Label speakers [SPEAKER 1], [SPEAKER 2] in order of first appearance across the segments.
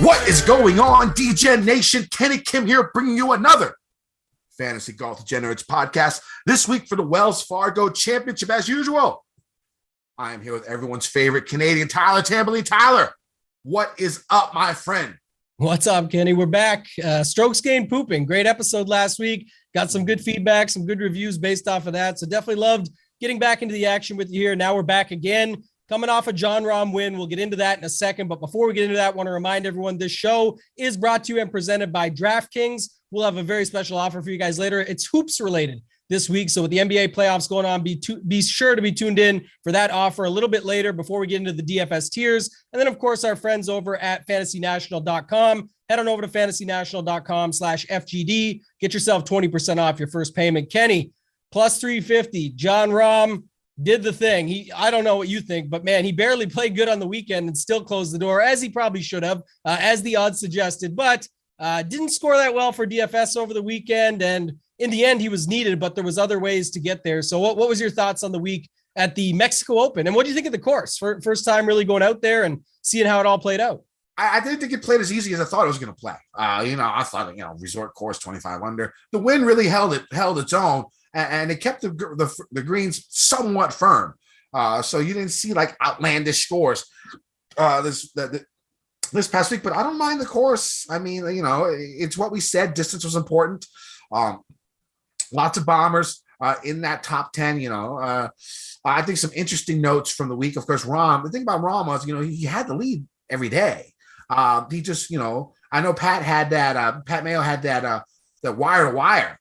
[SPEAKER 1] What is going on, Degen Nation? Kenny Kim here, bringing you another Fantasy Golf Degenerates podcast. This week for the Wells Fargo Championship, as usual. I am here with everyone's favorite Canadian, Tyler Tamboline. Tyler, what is up, my friend?
[SPEAKER 2] What's up, Kenny? We're back. Strokes gained pooping. Great episode last week. Got some good feedback, some good reviews based off of that. So definitely loved getting back into the action with you here. Now we're back again. Coming off a John Rahm win. We'll get into that in a second. But before we get into that, I want to remind everyone this show is brought to you and presented by DraftKings. We'll have a very special offer for you guys later. It's hoops related this week. So with the NBA playoffs going on, be sure to be tuned in for that offer a little bit later before we get into the DFS tiers. And then, of course, our friends over at fantasynational.com. Head on over to fantasynational.com/FGD. Get yourself 20% off your first payment. Kenny, plus 350. John Rahm did the thing. I don't know what you think, but man, he barely played good on the weekend and still closed the door, as he probably should have, as the odds suggested, but didn't score that well for DFS over the weekend. And in the end, he was needed, but there was other ways to get there. So what was your thoughts on the week at the Mexico Open? And what do you think of the course? First time really going out there and seeing how it all played out?
[SPEAKER 1] I didn't think it played as easy as I thought it was going to play. I thought, resort course, 25 under. The wind really held its own, and it kept the greens somewhat firm. So you didn't see like outlandish scores this past week. But I don't mind the course. I mean, it's what we said. Distance was important. Lots of bombers in that top 10. I think some interesting notes from the week. Of course, Rahm. The thing about Rahm was, he had the lead every day. He just, I know Pat had that. Pat Mayo had that wire-to-wire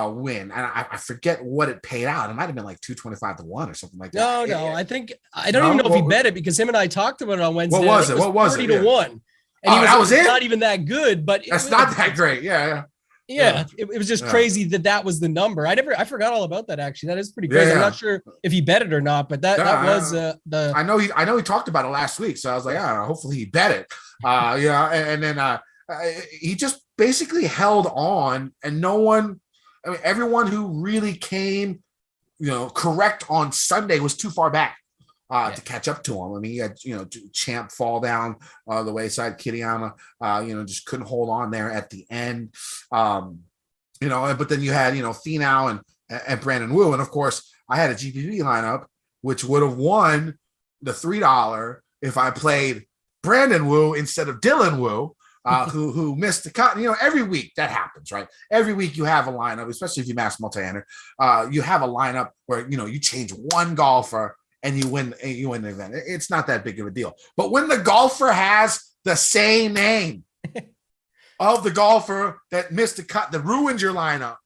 [SPEAKER 1] win, and I forget what it paid out. It might have been like 225-1 or something like that.
[SPEAKER 2] No. I don't even know if he bet it, because him and I talked about it on Wednesday.
[SPEAKER 1] What was it?
[SPEAKER 2] 30-1, and he was not even that good. But
[SPEAKER 1] that's not that great. Yeah.
[SPEAKER 2] It was just crazy that was the number. I forgot all about that. Actually, that is pretty crazy. I'm not sure if he bet it or not, but that was the.
[SPEAKER 1] I know he talked about it last week, so I was like, hopefully he bet it. And then he just basically held on, and everyone who really came, correct on Sunday was too far back to catch up to him. I mean, he had, Champ fall down the wayside. Kitayama, just couldn't hold on there at the end. But then you had, Finau and Brandon Wu. And of course, I had a GPP lineup, which would have won the $3 if I played Brandon Wu instead of Dylan Wu, who missed the cut. Every week that happens, right? Every week you have a lineup, especially if you mass multi-enter, you have a lineup where, you change one golfer and you win the event. It's not that big of a deal. But when the golfer has the same name of the golfer that missed the cut, that ruined your lineup,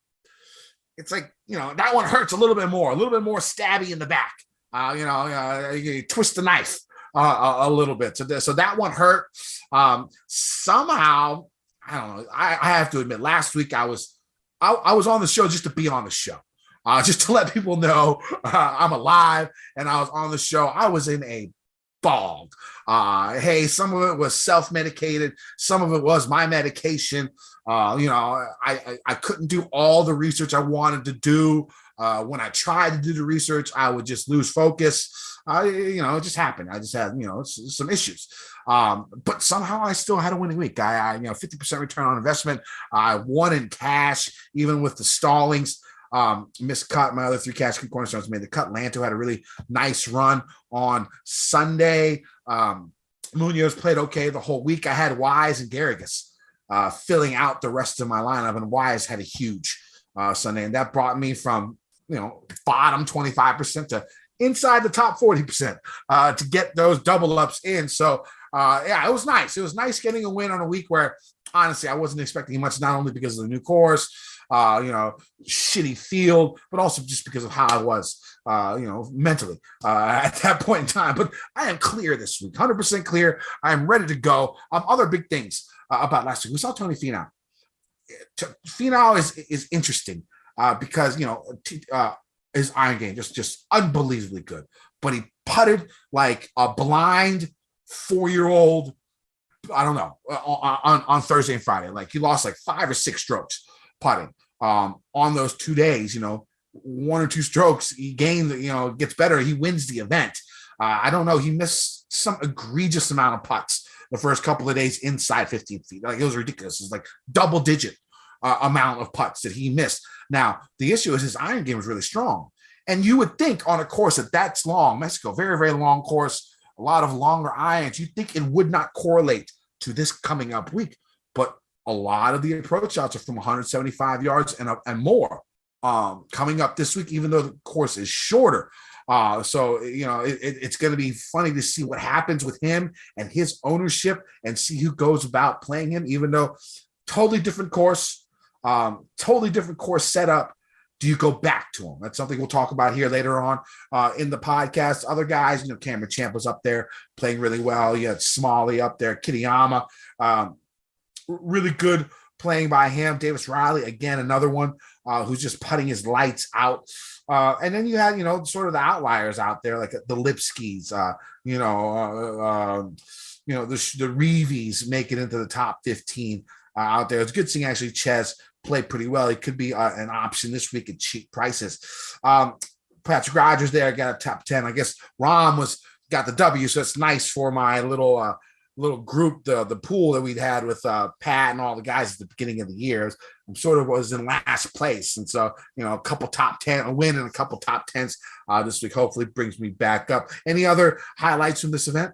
[SPEAKER 1] it's like, that one hurts a little bit more stabby in the back. You twist the knife a little bit. So that one hurt. Somehow, I don't know. I have to admit, last week I was on the show just to be on the show. Just to let people know I'm alive and I was on the show. I was in a bog. Hey, some of it was self-medicated. Some of it was my medication. I couldn't do all the research I wanted to do. When I tried to do the research, I would just lose focus. It just happened. I just had, some issues. But somehow I still had a winning week. I 50% return on investment. I won in cash, even with the stallings. Missed cut. My other 3 cash cornerstones made the cut. Lanto had a really nice run on Sunday. Munoz played okay the whole week. I had Wise and Garrigus filling out the rest of my lineup, and Wise had a huge Sunday, and that brought me from bottom 25% to inside the top 40% to get those double ups in. So it was nice. It was nice getting a win on a week where honestly I wasn't expecting much, not only because of the new course, shitty field, but also just because of how I was, mentally at that point in time. But I am clear this week, 100% clear. I'm ready to go. Other big things about last week. We saw Tony Finau. Finau is interesting because, his iron game just unbelievably good. But he putted like a blind 4-year-old, I don't know, on Thursday and Friday. Like he lost like 5 or 6 strokes putting on those 2 days. 1 or 2 strokes he gains, gets better, he wins the event. I don't know, he missed some egregious amount of putts the first couple of days inside 15 feet. Like, it was ridiculous. It's like double digit amount of putts that he missed. Now, the issue is his iron game was really strong. And you would think on a course that's long, Mexico, very, very long course, a lot of longer irons, you'd think it would not correlate to this coming up week. But a lot of the approach shots are from 175 yards and more coming up this week, even though the course is shorter. So, it's going to be funny to see what happens with him and his ownership and see who goes about playing him, even though totally different course setup. Do you go back to him? That's something we'll talk about here later on in the podcast. Other guys, Cameron Champ was up there playing really well. You had Smalley up there, Kitayama, really good playing by him. Davis Riley, again, another one who's just putting his lights out. And then you had, sort of the outliers out there, like the Lipskis, the Reeves make it into the top 15 out there. It's good seeing actually Ches play pretty well. He could be an option this week at cheap prices. Patrick Rogers there got a top 10. I guess Rahm got the W, so it's nice for my little group, the pool that we'd had with Pat and all the guys at the beginning of the year. I'm sort of was in last place, and so a couple top 10, a win and a couple top 10s this week hopefully brings me back up. Any other highlights from this event?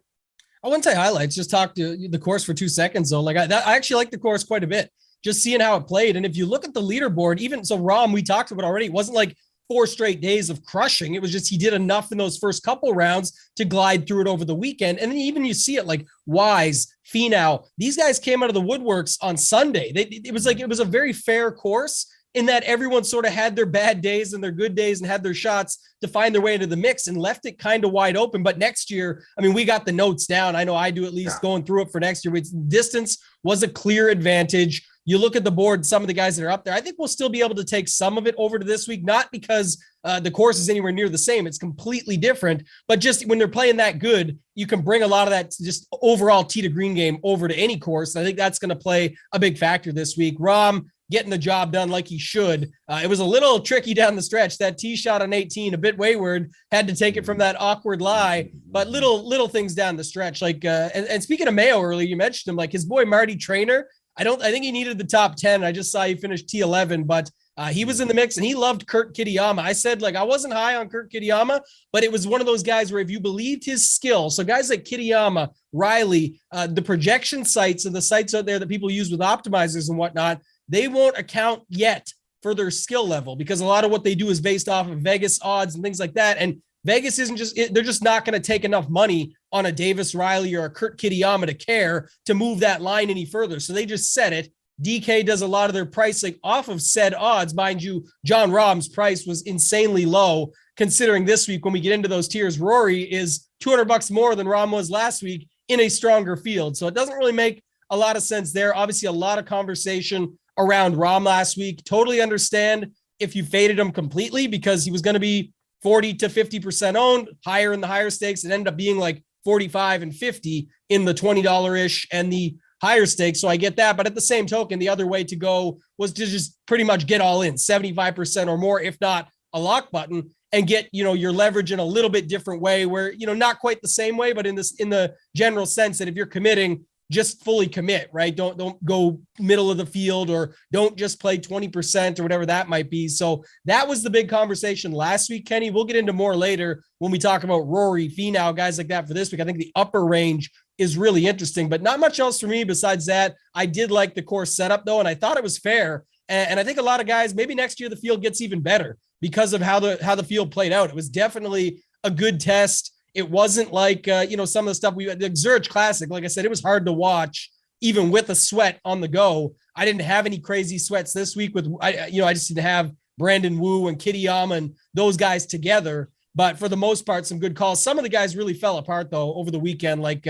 [SPEAKER 2] I wouldn't say highlights, just talk to the course for 2 seconds though. Like I actually like the course quite a bit, just seeing how it played. And if you look at the leaderboard, even so, Rahm, we talked about already, it wasn't like 4 straight days of crushing. It was just he did enough in those first couple rounds to glide through it over the weekend. And then even you see it like Wise, Finau, these guys came out of the woodworks on Sunday. It was a very fair course in that everyone sort of had their bad days and their good days and had their shots to find their way into the mix and left it kind of wide open. But next year, I mean, we got the notes down. I know I do, at least going through it for next year. Distance was a clear advantage. You look at the board, some of the guys that are up there, I think we'll still be able to take some of it over to this week, not because the course is anywhere near the same. It's completely different, but just when they're playing that good, you can bring a lot of that just overall tee to green game over to any course. I think that's going to play a big factor this week. Rahm getting the job done like he should. It was a little tricky down the stretch. That tee shot on 18, a bit wayward, had to take it from that awkward lie, but little things down the stretch. Like, and speaking of Mayo earlier, you mentioned him, like his boy, Marty Traynor. I think he needed the top 10. I just saw he finished T11, but he was in the mix and he loved Kurt Kitayama. I said, like, I wasn't high on Kurt Kitayama, but it was one of those guys where if you believed his skill, so guys like Kitayama, Riley, the projection sites and the sites out there that people use with optimizers and whatnot, they won't account yet for their skill level because a lot of what they do is based off of Vegas odds and things like that. And Vegas isn't they're just not going to take enough money on a Davis Riley or a Kurt Kitayama to care to move that line any further. So they just set it. DK does a lot of their pricing off of said odds. Mind you, John Rahm's price was insanely low considering this week when we get into those tiers, Rory is $200 more than Rahm was last week in a stronger field. So it doesn't really make a lot of sense there. Obviously a lot of conversation around Rahm last week. Totally understand if you faded him completely because he was going to be 40 to 50% owned, higher in the higher stakes. It ended up being like 45 and 50 in the $20-ish and the higher stakes. So I get that. But at the same token, the other way to go was to just pretty much get all in 75% or more, if not a lock button, and get, your leverage in a little bit different way where, not quite the same way, but in the general sense that if you're committing, just fully commit, right? Don't go middle of the field or don't just play 20% or whatever that might be. So that was the big conversation last week, Kenny. We'll get into more later when we talk about Rory, Finau, guys like that for this week. I think the upper range is really interesting, but not much else for me besides that. I did like the course setup though, and I thought it was fair. And I think a lot of guys, maybe next year the field gets even better because of how the field played out. It was definitely a good test. It wasn't like, some of the stuff the Zurich Classic, like I said, it was hard to watch even with a sweat on the go. I didn't have any crazy sweats this week I just didn't have Brandon Wu and Kitayama and those guys together. But for the most part, some good calls. Some of the guys really fell apart though over the weekend, like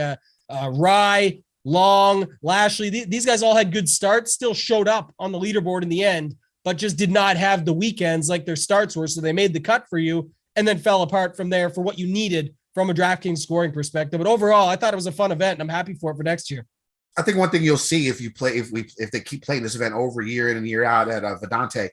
[SPEAKER 2] Rye, Long, Lashley. These guys all had good starts, still showed up on the leaderboard in the end, but just did not have the weekends like their starts were. So they made the cut for you and then fell apart from there for what you needed from a DraftKings scoring perspective. But overall, I thought it was a fun event and I'm happy for it for next year.
[SPEAKER 1] I think one thing you'll see if they keep playing this event over year in and year out at Vedante,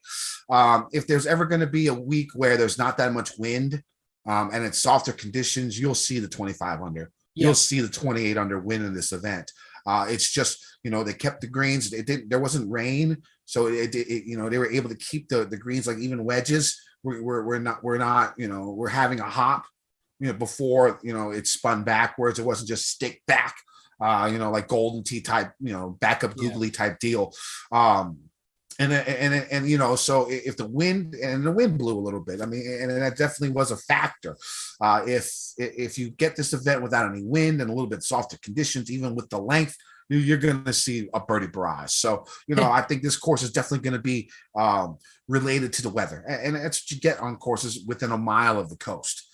[SPEAKER 1] if there's ever going to be a week where there's not that much wind and it's softer conditions, you'll see the 25 under you'll see the 28 under win in this event. It's just, they kept the greens. There wasn't rain, so they were able to keep the greens like even wedges. We're not, we're having a hop, before, it spun backwards. It wasn't just stick back, like golden tee type, backup googly type deal. So if the wind blew a little bit, and that definitely was a factor. If you get this event without any wind and a little bit softer conditions, even with the length, you're going to see a birdie barrage. So, I think this course is definitely going to be related to the weather, and that's what you get on courses within a mile of the coast.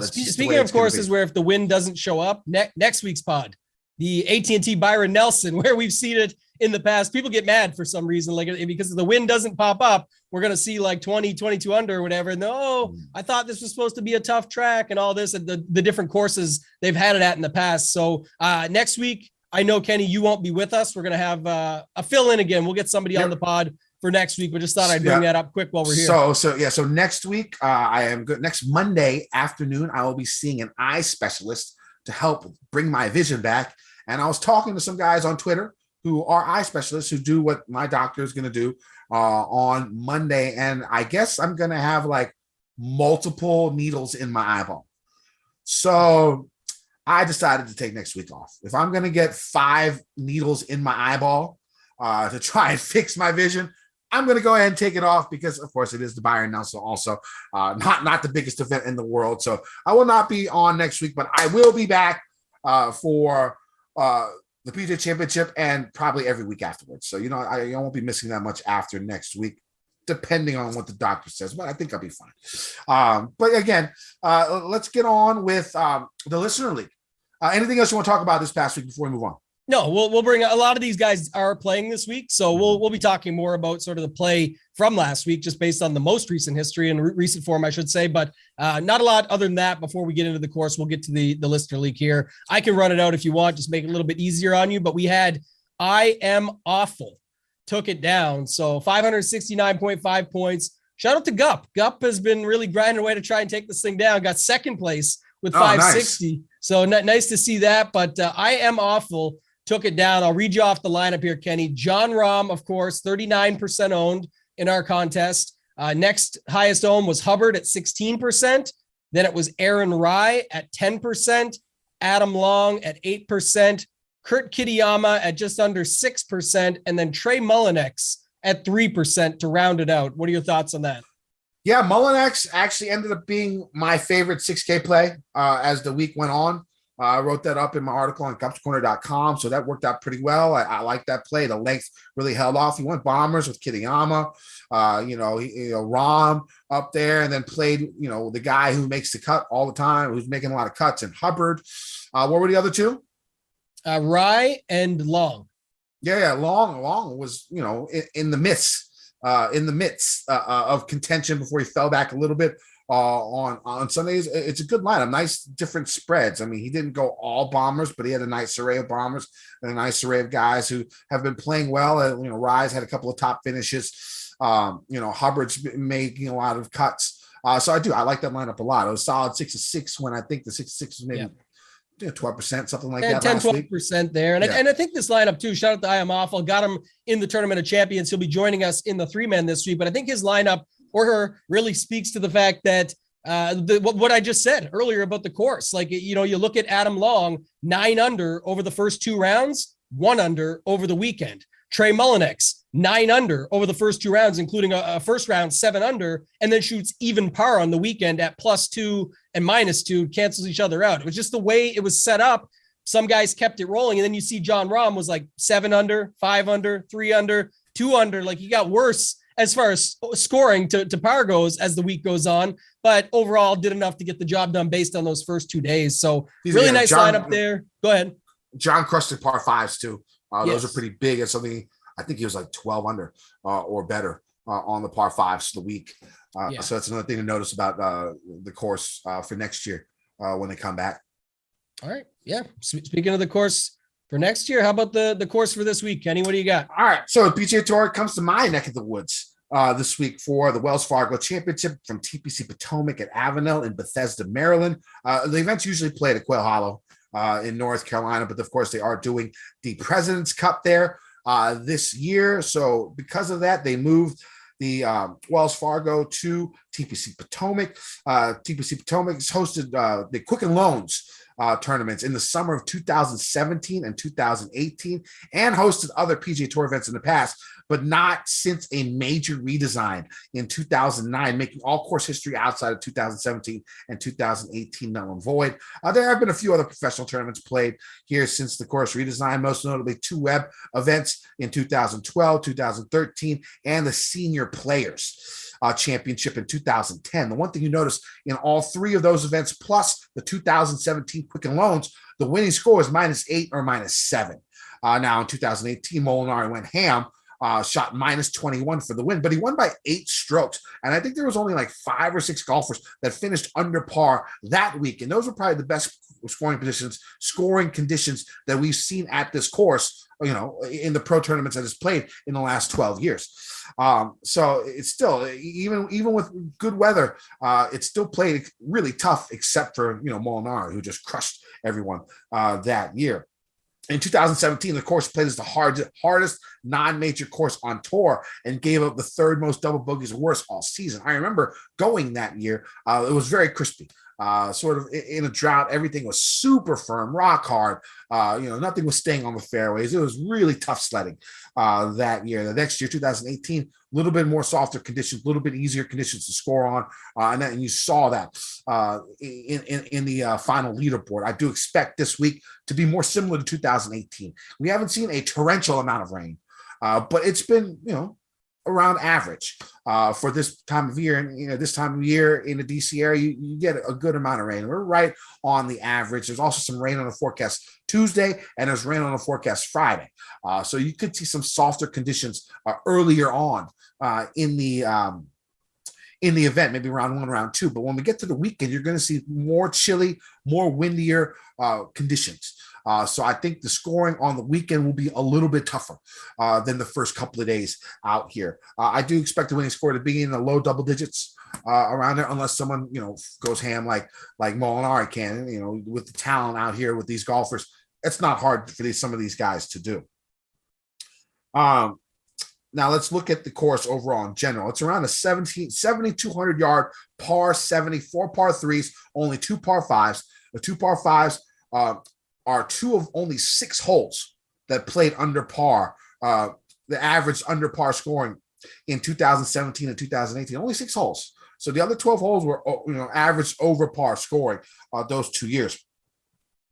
[SPEAKER 2] Speaking of courses where if the wind doesn't show up, next week's pod, the AT&T Byron Nelson, where we've seen it in the past, people get mad for some reason, like because the wind doesn't pop up, we're going to see like 20, 22 under or whatever. No, I thought this was supposed to be a tough track and all this, and the different courses they've had it at in the past. So next week, I know, Kenny, you won't be with us. We're going to have a fill in again. We'll get somebody on the pod for next week, but just thought I'd bring that up quick while we're here.
[SPEAKER 1] So next week, I am good. Next Monday afternoon, I will be seeing an eye specialist to help bring my vision back. And I was talking to some guys on Twitter who are eye specialists who do what my doctor is going to do on Monday. And I guess I'm going to have like multiple needles in my eyeball. So I decided to take next week off. If I'm going to get 5 needles in my eyeball to try and fix my vision, I'm going to go ahead and take it off because, of course, it is the Byron Nelson also, not the biggest event in the world. So I will not be on next week, but I will be back for the PGA Championship and probably every week afterwards. So, I won't be missing that much after next week, depending on what the doctor says, but I think I'll be fine. But again, let's get on with the Listener League. Anything else you want to talk about this past week before we move on?
[SPEAKER 2] No, we'll bring a lot of these guys are playing this week. So we'll be talking more about sort of the play from last week, just based on the most recent history and recent form, I should say, but not a lot other than that. Before we get into the course, we'll get to the Listener League here. I can run it out if you want, just make it a little bit easier on you, but we had I Am Awful took it down. So 569.5 points. Shout out to Gup. Gup has been really grinding away to try and take this thing down. Got second place with 560. Nice. So nice to see that. But I Am Awful took it down. I'll read you off the lineup here, Kenny. John Rahm, of course, 39% owned in our contest. Next highest owned was Hubbard at 16%. Then it was Aaron Rye at 10%. Adam Long at 8%. Kurt Kitayama at just under 6%. And then Trey Mullinex at 3% to round it out. What are your thoughts on that?
[SPEAKER 1] Yeah, Mullinex actually ended up being my favorite 6K play as the week went on. I wrote that up in my article on cupscorner.com, so that worked out pretty well. I like that play. The length really held off. He went bombers with Kitayama, Rahm up there, and then played, the guy who makes the cut all the time, who's making a lot of cuts, and Hubbard. What were the other two?
[SPEAKER 2] Rye and Long.
[SPEAKER 1] Yeah, Long was, in the midst of contention before he fell back a little bit. On Sundays, it's a good lineup, nice different spreads. I mean, he didn't go all bombers, but he had a nice array of bombers and a nice array of guys who have been playing well. Rise had a couple of top finishes. Hubbard's been making a lot of cuts. So I like that lineup a lot. It was solid 6-6 when I think the 6-6 was maybe 12%, something like that.
[SPEAKER 2] 10-12% there. And I think this lineup too, shout out to I Am Awful, got him in the Tournament of Champions. He'll be joining us in the 3-man this week, but I think his lineup or her really speaks to the fact that what I just said earlier about the course. Like, you look at Adam Long, 9 under over the first 2 rounds, 1 under over the weekend. Trey Mullinex, 9 under over the first 2 rounds, including a first round 7 under, and then shoots even par on the weekend at +2 and -2, cancels each other out. It was just the way it was set up. Some guys kept it rolling. And then you see John Rahm was like 7 under, 5 under, 3 under, 2 under. Like, he got worse as far as scoring to par goes as the week goes on, but overall did enough to get the job done based on those first 2 days. So really nice lineup there. Go ahead. John
[SPEAKER 1] crushed the par 5s too. Those are pretty big. It's something, I think he was like 12 under or better on the par 5s for the week. So that's another thing to notice about the course for next year when they come back.
[SPEAKER 2] All right. Yeah. Speaking of the course for next year, how about the course for this week, Kenny? What do you got?
[SPEAKER 1] All right. So PGA Tour comes to my neck of the woods this week for the Wells Fargo Championship from TPC Potomac at Avenel in Bethesda, Maryland. The event's usually played at Quail Hollow in North Carolina. But of course, they are doing the President's Cup there this year. So because of that, they moved the Wells Fargo to TPC Potomac. TPC Potomac has hosted the Quicken Loans tournaments in the summer of 2017 and 2018, and hosted other PGA Tour events in the past, but not since a major redesign in 2009, making all course history outside of 2017 and 2018 null and void. There have been a few other professional tournaments played here since the course redesign, most notably two web events in 2012, 2013, and the Senior Players Championship in 2010. The one thing you notice in all three of those events, plus the 2017 Quicken Loans, the winning score was -8 or -7. Now in 2018, Molinari went ham, shot -21 for the win, but he won by 8 strokes. And I think there was only like 5 or 6 golfers that finished under par that week. And those were probably the best scoring conditions that we've seen at this course, in the pro tournaments that it's played in the last 12 years. So it's still, even with good weather, it's still played really tough, except for, Molinari, who just crushed everyone that year. In 2017, the course played as the hardest non-major course on tour and gave up the third most double bogeys or worse all season. I remember going that year. It was very crispy. Sort of in a drought, everything was super firm, rock hard. Nothing was staying on the fairways. It was really tough sledding that year. The next year, 2018, a little bit more softer conditions, a little bit easier conditions to score on, and you saw that in the final leaderboard. I do expect this week to be more similar to 2018. We haven't seen a torrential amount of rain, but it's been around average for this time of year. And this time of year in the DC area, you get a good amount of rain. We're right on the average. There's also some rain on the forecast Tuesday, and there's rain on the forecast Friday. So you could see some softer conditions earlier on in the event, maybe round 1, round 2. But when we get to the weekend, you're going to see more chilly, more windier conditions. So I think the scoring on the weekend will be a little bit tougher than the first couple of days out here. I do expect the winning score to be in the low double digits around there, unless someone goes ham like Molinari can. With the talent out here with these golfers, it's not hard for some of these guys to do. Now let's look at the course overall in general. It's around a 7,200 yard par 74 par 3s, only 2 par 5s. The 2 par 5s are 2 of only 6 holes that played under par. The average under par scoring in 2017 and 2018, only 6 holes. So the other 12 holes were, average over par scoring those 2 years.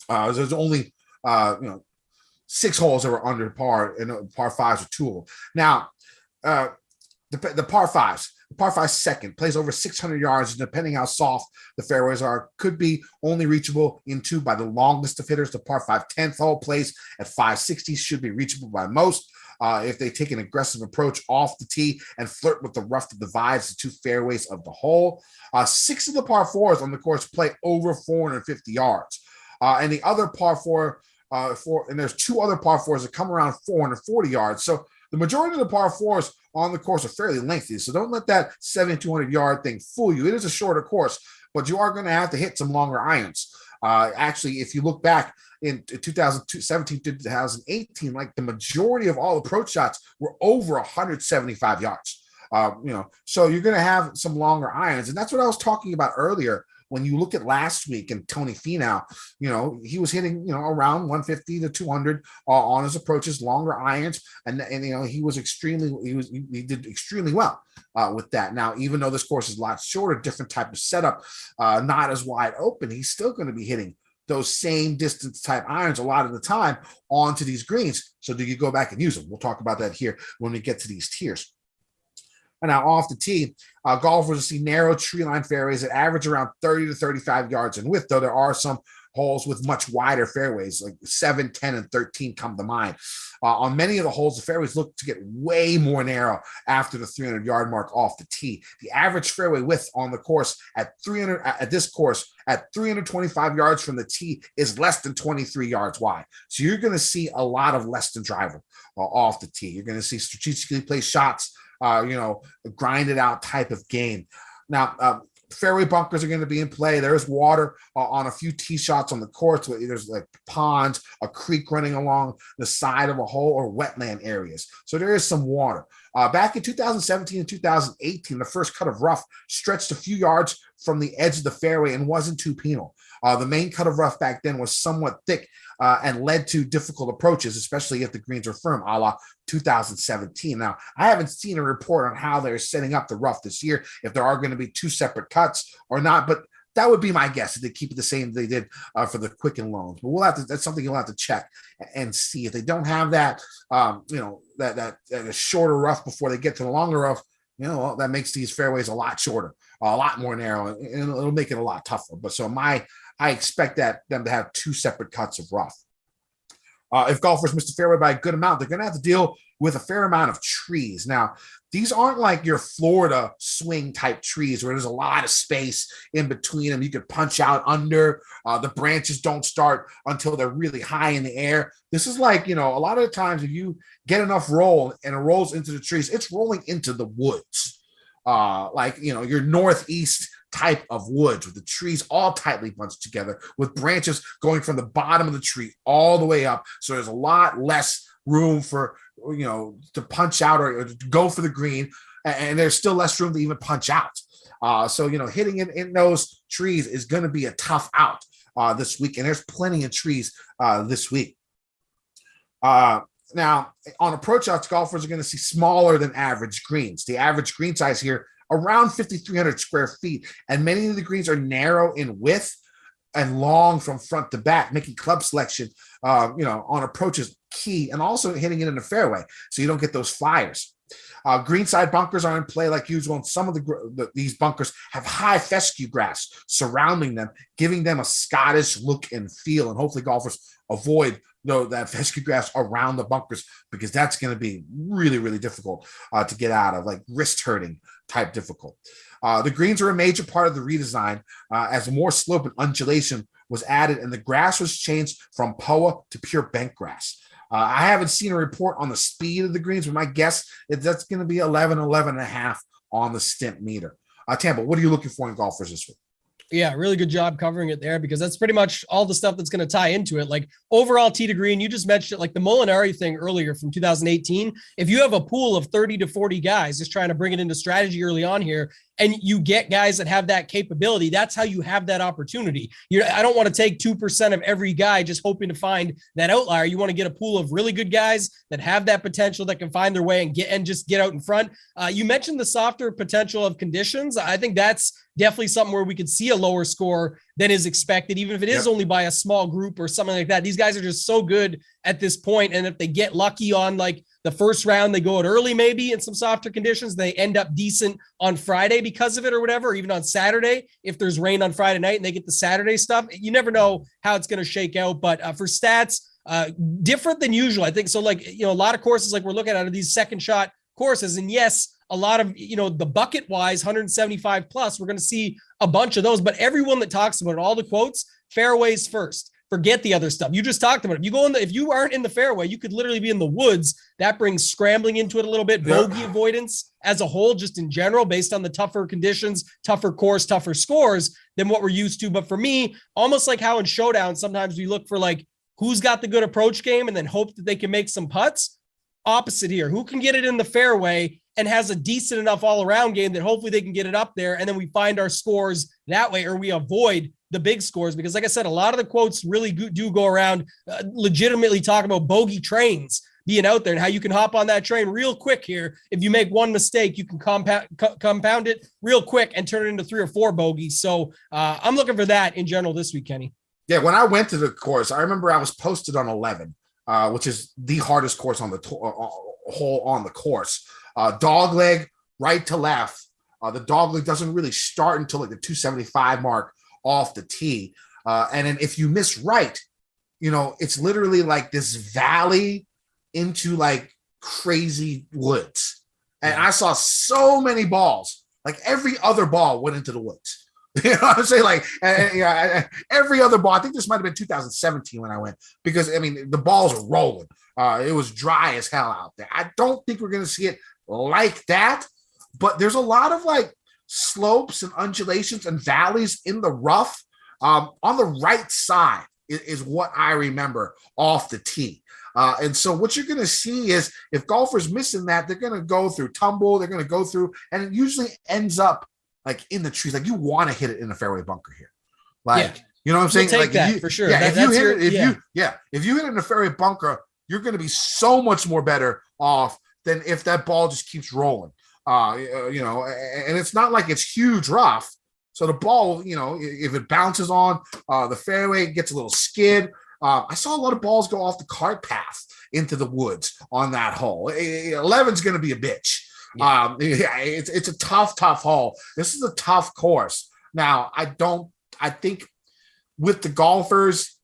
[SPEAKER 1] There's only, 6 holes that were under par, and par 5s are 2 of them. Now, the par 5s. Par 5 second plays over 600 yards, and depending how soft the fairways are, could be only reachable in 2 by the longest of hitters. The par 5 10th hole plays at 560, should be reachable by most if they take an aggressive approach off the tee and flirt with the rough that divides the 2 fairways of the hole. 6 of the par 4s on the course play over 450 yards, and the other par 4, and there's 2 other par 4s that come around 440 yards. So the majority of the par 4s on the course are fairly lengthy, so don't let that 7,200 yard thing fool you. It is a shorter course, but you are going to have to hit some longer irons. Actually, if you look back in 2017 to 2018, like the majority of all approach shots were over 175 yards. So you're going to have some longer irons, and that's what I was talking about earlier. When you look at last week and Tony Finau, he was hitting, around 150 to 200 on his approaches, longer irons, and he did extremely well with that. Now, even though this course is a lot shorter, different type of setup, not as wide open, he's still going to be hitting those same distance type irons a lot of the time onto these greens. So do you go back and use them? We'll talk about that here when we get to these tiers. And now off the tee, golfers see narrow tree line fairways that average around 30 to 35 yards in width, though there are some holes with much wider fairways, like 7, 10, and 13 come to mind. On many of the holes, the fairways look to get way more narrow after the 300-yard mark off the tee. The average fairway width on the course at 325 yards from the tee is less than 23 yards wide. So you're going to see a lot of less than driver off the tee. You're going to see strategically placed shots, grinded out type of game. Now, fairway bunkers are going to be in play. There's water on a few tee shots on the course. There's like ponds, a creek running along the side of a hole, or wetland areas. So there is some water. Back in 2017 and 2018, the first cut of rough stretched a few yards from the edge of the fairway and wasn't too penal. The main cut of rough back then was somewhat thick and led to difficult approaches, especially if the greens are firm, a la 2017. Now, I haven't seen a report on how they're setting up the rough this year, if there are going to be two separate cuts or not, but that would be my guess, if they keep it the same they did for the Quicken loans. But we'll have to, that's something you'll have to check and see. If they don't have that, that shorter rough before they get to the longer rough, well, that makes these fairways a lot shorter, a lot more narrow, and it'll make it a lot tougher. But so I expect them to have two separate cuts of rough. If golfers miss the fairway by a good amount, they're going to have to deal with a fair amount of trees. Now, these aren't like your Florida swing type trees where there's a lot of space in between them. You could punch out under. The branches don't start until they're really high in the air. This is like, a lot of the times if you get enough roll and it rolls into the trees, it's rolling into the woods. Your northeast type of woods with the trees all tightly bunched together with branches going from the bottom of the tree all the way up. So there's a lot less room for, to punch out or to go for the green. And there's still less room to even punch out. So hitting it in those trees is going to be a tough out this week. And there's plenty of trees this week. Now, on approach outs, golfers are going to see smaller than average greens. The average green size here, around 5,300 square feet, and many of the greens are narrow in width and long from front to back, making club selection, on approaches key, and also hitting it in the fairway so you don't get those flyers. Greenside bunkers are in play like usual, and some of these bunkers have high fescue grass surrounding them, giving them a Scottish look and feel, and hopefully golfers avoid that fescue grass around the bunkers, because that's going to be really, really difficult to get out of, like wrist hurting type difficult. The greens are a major part of the redesign as more slope and undulation was added, and the grass was changed from POA to pure bent grass. I haven't seen a report on the speed of the greens, but my guess is that's going to be 11 and a half on the stimp meter. Tambo, what are you looking for in golfers this week?
[SPEAKER 2] Yeah, really good job covering it there, because that's pretty much all the stuff that's going to tie into it. Like overall tee to green, you just mentioned it, like the Molinari thing earlier from 2018. If you have a pool of 30 to 40 guys just trying to bring it into strategy early on here, and you get guys that have that capability, that's how you have that opportunity. I don't want to take 2% of every guy just hoping to find that outlier. You want to get a pool of really good guys that have that potential, that can find their way and just get out in front. You mentioned the softer potential of conditions. I think that's definitely something where we could see a lower score than is expected, even if it is only by a small group or something like that. These guys are just so good at this point, and if they get lucky on like the first round, they go out early maybe in some softer conditions, they end up decent on Friday because of it or whatever, or even on Saturday if there's rain on Friday night and they get the Saturday stuff. You never know how it's going to shake out, but for stats, different than usual, I think. So like, a lot of courses like we're looking at are these second shot courses, and yes, a lot of, the bucket wise 175 plus, we're going to see a bunch of those, but everyone that talks about it, all the quotes, fairways first. Forget the other stuff. You just talked about it. You go if you aren't in the fairway, you could literally be in the woods. That brings scrambling into it a little bit. Bogey avoidance as a whole, just in general, based on the tougher conditions, tougher course, tougher scores than what we're used to. But for me, almost like how in showdown, sometimes we look for like who's got the good approach game and then hope that they can make some putts. Opposite here. Who can get it in the fairway and has a decent enough all-around game that hopefully they can get it up there, and then we find our scores that way, or we avoid the big scores. Because like I said, a lot of the quotes really do go around legitimately talking about bogey trains being out there and how you can hop on that train real quick here. If you make one mistake, you can compound it real quick and turn it into 3 or 4 bogeys. So I'm looking for that in general this week, Kenny.
[SPEAKER 1] Yeah, when I went to the course, I remember I was posted on 11, which is the hardest course on the hole on the course. Dog leg, right to left. The dog leg doesn't really start until like the 275 mark off the tee. And then if you miss right, it's literally like this valley into like crazy woods. And I saw so many balls, like every other ball went into the woods. You know what I'm saying? Like, every other ball. I think this might have been 2017 when I went, because the balls are rolling. It was dry as hell out there. I don't think we're going to see it like that, but there's a lot of like slopes and undulations and valleys in the rough on the right side is what I remember off the tee. And so what you're going to see is if golfers missing that, they're going to go through tumble, they're going to go through, and it usually ends up like in the trees. Like you want to hit it in a fairway bunker here. Like, you know what I'm saying?
[SPEAKER 2] Take
[SPEAKER 1] like
[SPEAKER 2] that for sure.
[SPEAKER 1] Yeah, if you hit it, if you hit it in a fairway bunker, you're going to be so much more better off than if that ball just keeps rolling. And it's not like it's huge rough. So the ball, if it bounces on the fairway, it gets a little skid. I saw a lot of balls go off the cart path into the woods on that hole. 11's going to be a bitch. Yeah. It's a tough hole. This is a tough course. Now, I think with the golfers,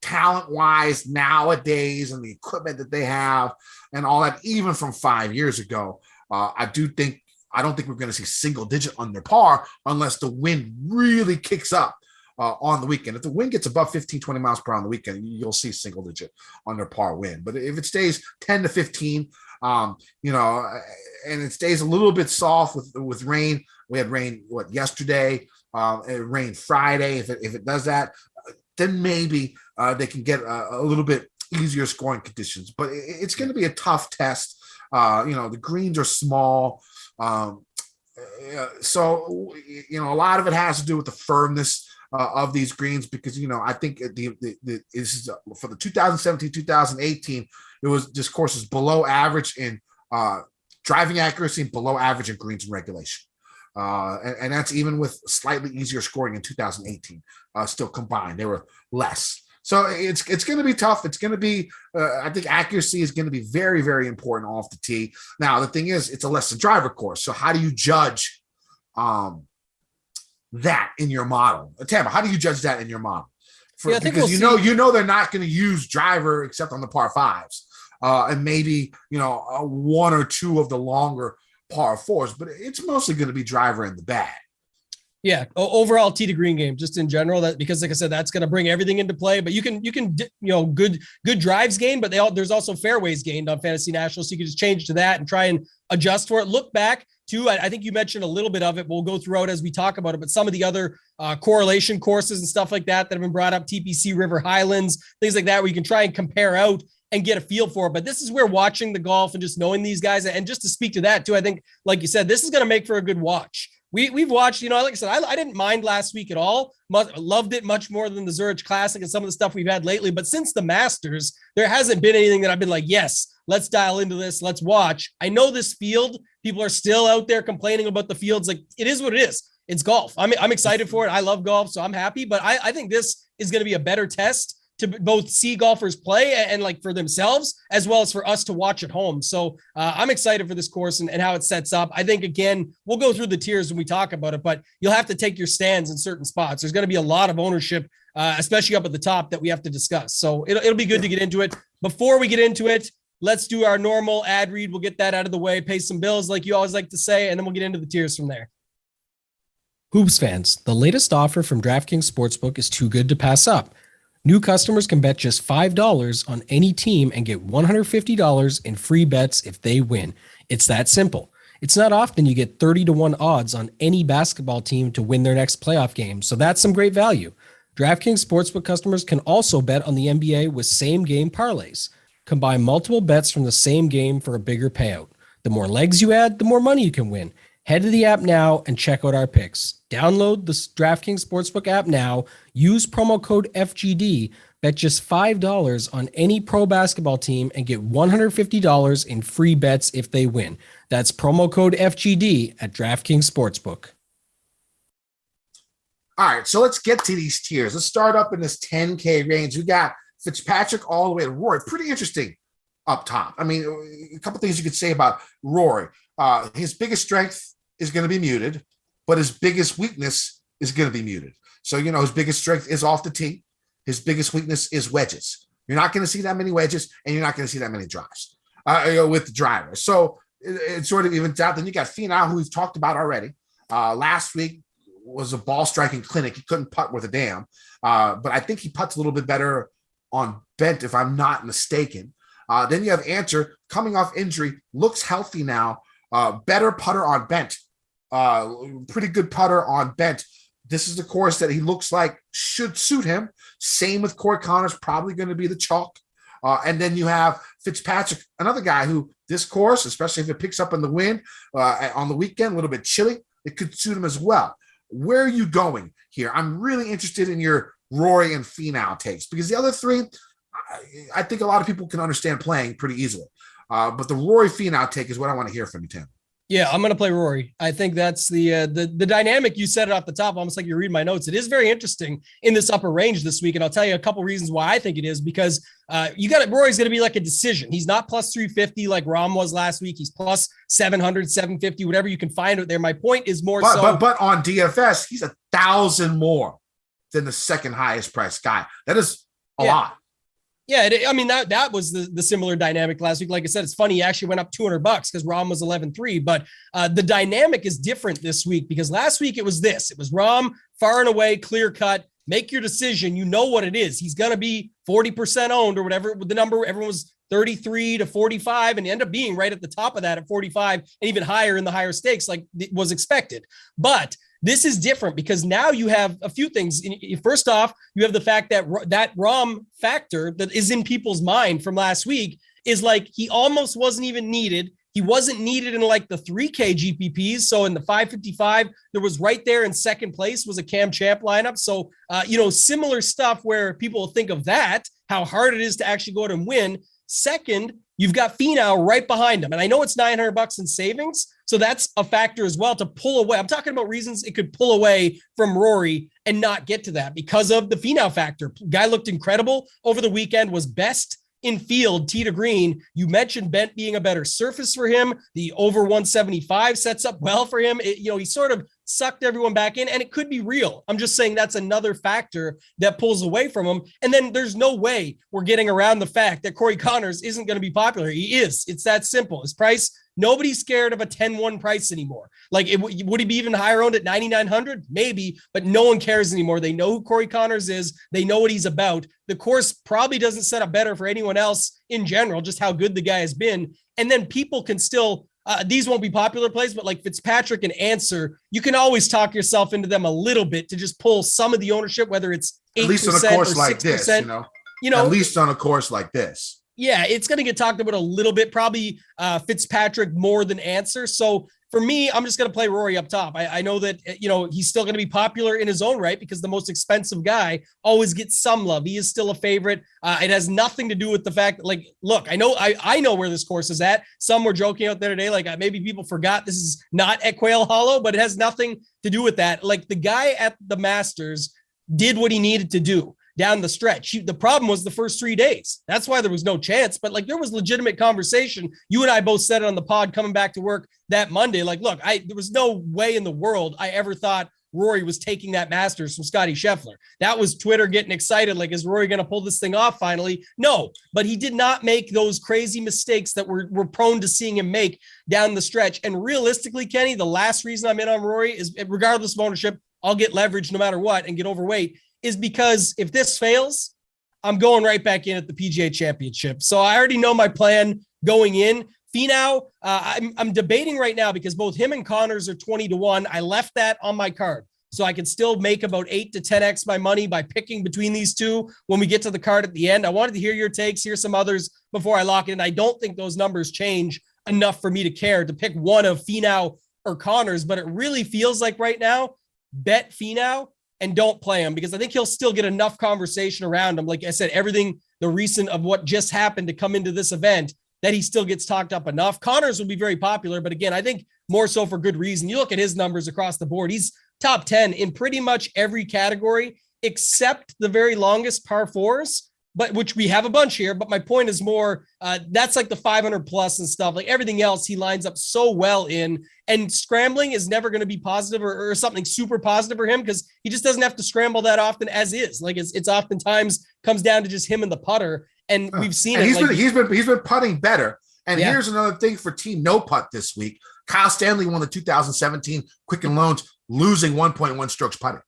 [SPEAKER 1] talent-wise nowadays and the equipment that they have and all that, even from 5 years ago, I don't think we're going to see single-digit under par unless the wind really kicks up on the weekend. If the wind gets above 15, 20 miles per hour on the weekend, you'll see single-digit under par wind. But if it stays 10 to 15, and it stays a little bit soft with rain. We had rain yesterday. It rained Friday. If it does that, then maybe they can get a little bit easier scoring conditions. But it's going to be a tough test. The greens are small. So a lot of it has to do with the firmness of these greens, because I think this is for the 2017-2018. This course is below average in driving accuracy and below average in greens and regulation, and that's even with slightly easier scoring in 2018. Still combined, they were less. So it's going to be tough. It's going to be, I think accuracy is going to be very, very important off the tee. Now, the thing is, it's a less than driver course. So how do you judge that in your model? Tampa, how do you judge that in your model? Because they're not going to use driver except on the par fives, and maybe, one or two of the longer par fours, but it's mostly going to be driver in the bag.
[SPEAKER 2] Yeah, overall tee to green game, just in general, that because like I said, that's going to bring everything into play. But you can good drives gained, but there's also fairways gained on Fantasy National, so you can just change to that and try and adjust for it. Look back to, I think you mentioned a little bit of it. We'll go throughout as we talk about it, but some of the other correlation courses and stuff like that have been brought up, TPC River Highlands, things like that, where you can try and compare out and get a feel for it. But this is where watching the golf and just knowing these guys, and just to speak to that too, I think, like you said, this is going to make for a good watch. We've watched, like I said, I didn't mind last week at all. Loved it much more than the Zurich Classic and some of the stuff we've had lately. But since the Masters, there hasn't been anything that I've been like, yes, let's dial into this. Let's watch. I know this field, people are still out there complaining about the fields. Like, it is what it is. It's golf. I'm excited for it. I love golf, so I'm happy. But I think this is going to be a better test to both see golfers play and like for themselves, as well as for us to watch at home. So I'm excited for this course and how it sets up. I think, again, we'll go through the tiers when we talk about it, but you'll have to take your stands in certain spots. There's going to be a lot of ownership, especially up at the top, that we have to discuss. So it'll be good to get into it. Before we get into it, let's do our normal ad read. We'll get that out of the way, pay some bills like you always like to say, and then we'll get into the tiers from there. Hoops fans, the latest offer from DraftKings Sportsbook is too good to pass up. New customers can bet just $5 on any team and get $150 in free bets if they win. It's that simple. It's not often you get 30-1 odds on any basketball team to win their next playoff game, so that's some great value. DraftKings Sportsbook customers can also bet on the NBA with same-game parlays. Combine multiple bets from the same game for a bigger payout. The more legs you add, the more money you can win. Head to the app now and check out our picks. Download the DraftKings Sportsbook app now. Use promo code FGD. Bet just $5 on any pro basketball team and get $150 in free bets if they win. That's promo code FGD at DraftKings Sportsbook.
[SPEAKER 1] All right, so let's get to these tiers. Let's start up in this 10K range. We got Fitzpatrick all the way to Rory. Pretty interesting up top. I mean, a couple things you could say about Rory. His biggest strength is going to be muted, but his biggest weakness is going to be muted. So, his biggest strength is off the tee. His biggest weakness is wedges. You're not going to see that many wedges, and you're not going to see that many drives with the driver. So it sort of evens out. Then you got Finau, who we've talked about already. Last week was a ball striking clinic. He couldn't putt worth a damn, but I think he putts a little bit better on bent, if I'm not mistaken. Then you have Answer coming off injury, looks healthy now, better putter on bent Pretty good putter on bent. This is the course that he looks like should suit him. Same with Corey Connors, probably going to be the chalk. And then you have Fitzpatrick, another guy who this course, especially if it picks up in the wind on the weekend, a little bit chilly, it could suit him as well. Where are you going here? I'm really interested in your Rory and Finau takes, because the other three, I think a lot of people can understand playing pretty easily. But the Rory Finau take is what I want to hear from you, Tim.
[SPEAKER 2] Yeah, I'm going to play Rory. I think that's the dynamic. You said it off the top, almost like you're reading my notes. It is very interesting in this upper range this week. And I'll tell you a couple reasons why I think it is, because Rory's going to be like a decision. He's not plus 350 like Rahm was last week. He's plus 700, 750, whatever you can find out there. My point is more
[SPEAKER 1] but on DFS, he's 1,000 more than the second highest priced guy. That is a lot.
[SPEAKER 2] Yeah, that was the similar dynamic last week. Like I said, it's funny. He actually went up $200 because Rahm was 11.3, but the dynamic is different this week, because last week it was Rahm far and away, clear cut, make your decision. You know what it is. He's going to be 40% owned or whatever the number. Everyone was 33 to 45 and end up being right at the top of that at 45 and even higher in the higher stakes, like it was expected. But this is different because now you have a few things. First off, you have the fact that that Rahm factor that is in people's mind from last week is like he almost wasn't even needed. He wasn't needed in like the 3K GPPs. So in the 555, there was right there in second place was a Cam Champ lineup. So, similar stuff where people think of that, how hard it is to actually go out and win. Second, you've got Finau right behind him. And I know it's $900 in savings. So that's a factor as well to pull away. I'm talking about reasons it could pull away from Rory and not get to that because of the Finau factor. Guy looked incredible over the weekend, was best in field, tee to green. You mentioned bent being a better surface for him. The over 175 sets up well for him. He sort of sucked everyone back in, and it could be real. I'm just saying that's another factor that pulls away from him. And then there's no way we're getting around the fact that Corey Connors isn't going to be popular. He is. It's that simple. His price, nobody's scared of a 10-1 price anymore. Like, would he be even higher owned at 9,900? Maybe, but no one cares anymore. They know who Corey Connors is. They know what he's about. The course probably doesn't set up better for anyone else in general, just how good the guy has been. And then people can still, these won't be popular plays, but like Fitzpatrick and Answer, you can always talk yourself into them a little bit to just pull some of the ownership, whether it's 8%
[SPEAKER 1] at least on a course like
[SPEAKER 2] 6%,
[SPEAKER 1] this, at least on a course like this.
[SPEAKER 2] Yeah, it's going to get talked about a little bit, probably Fitzpatrick more than Answer. So for me, I'm just going to play Rory up top. I know that, he's still going to be popular in his own right because the most expensive guy always gets some love. He is still a favorite. It has nothing to do with the fact that, like, look, I know where this course is at. Some were joking out there today, like maybe people forgot this is not at Quail Hollow, but it has nothing to do with that. Like, the guy at the Masters did what he needed to do down the stretch. The problem was the first 3 days. That's why there was no chance, but like there was legitimate conversation. You and I both said it on the pod coming back to work that Monday. Like, look, there was no way in the world I ever thought Rory was taking that Masters from Scottie Scheffler. That was Twitter getting excited. Like, is Rory going to pull this thing off finally? No, but he did not make those crazy mistakes that we're prone to seeing him make down the stretch. And realistically, Kenny, the last reason I'm in on Rory is, regardless of ownership, I'll get leverage no matter what and get overweight, is because if this fails, I'm going right back in at the PGA Championship. So I already know my plan going in. Finau, I'm debating right now because both him and Connors are 20-1. I left that on my card. So I could still make about 8 to 10x my money by picking between these two when we get to the card at the end. I wanted to hear your takes, hear some others before I lock it in. I don't think those numbers change enough for me to care to pick one of Finau or Connors, but it really feels like right now, bet Finau and don't play him, because I think he'll still get enough conversation around him. Like I said, everything, the recent of what just happened to come into this event, that he still gets talked up enough. Connors will be very popular, but again, I think more so for good reason. You look at his numbers across the board. He's top 10 in pretty much every category except the very longest par fours, but which we have a bunch here. But my point is more, that's like the 500 plus and stuff. Like everything else, he lines up so well in, and scrambling is never going to be positive or something super positive for him because he just doesn't have to scramble that often as is. Like it's oftentimes comes down to just him and the putter. And we've seen it.
[SPEAKER 1] He's been putting better. And here's another thing for Team No Putt this week. Kyle Stanley won the 2017 Quicken Loans, losing 1.1 strokes putting.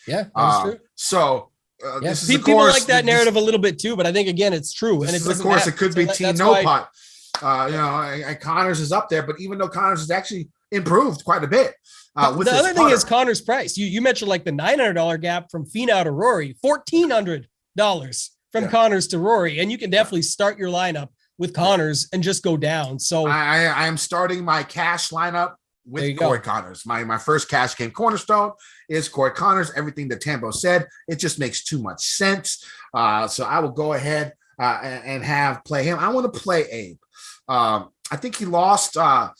[SPEAKER 2] Yeah, that's true.
[SPEAKER 1] So this is
[SPEAKER 2] people like that narrative a little bit too, but I think again it's true. And it's
[SPEAKER 1] of course it could be Team No Putt. And Connors is up there, but even though Connors has actually improved quite a bit.
[SPEAKER 2] The other thing is Connor's price. You mentioned like the $900 gap from Finau to Rory, $1,400 from Connors to Rory, and you can definitely start your lineup with Connors and just go down. So
[SPEAKER 1] I am starting my cash lineup with Corey Connors. My first cash game cornerstone is Corey Connors. Everything that Tambo said, it just makes too much sense. So I will go ahead and play him. I want to play Abe. I think he lost a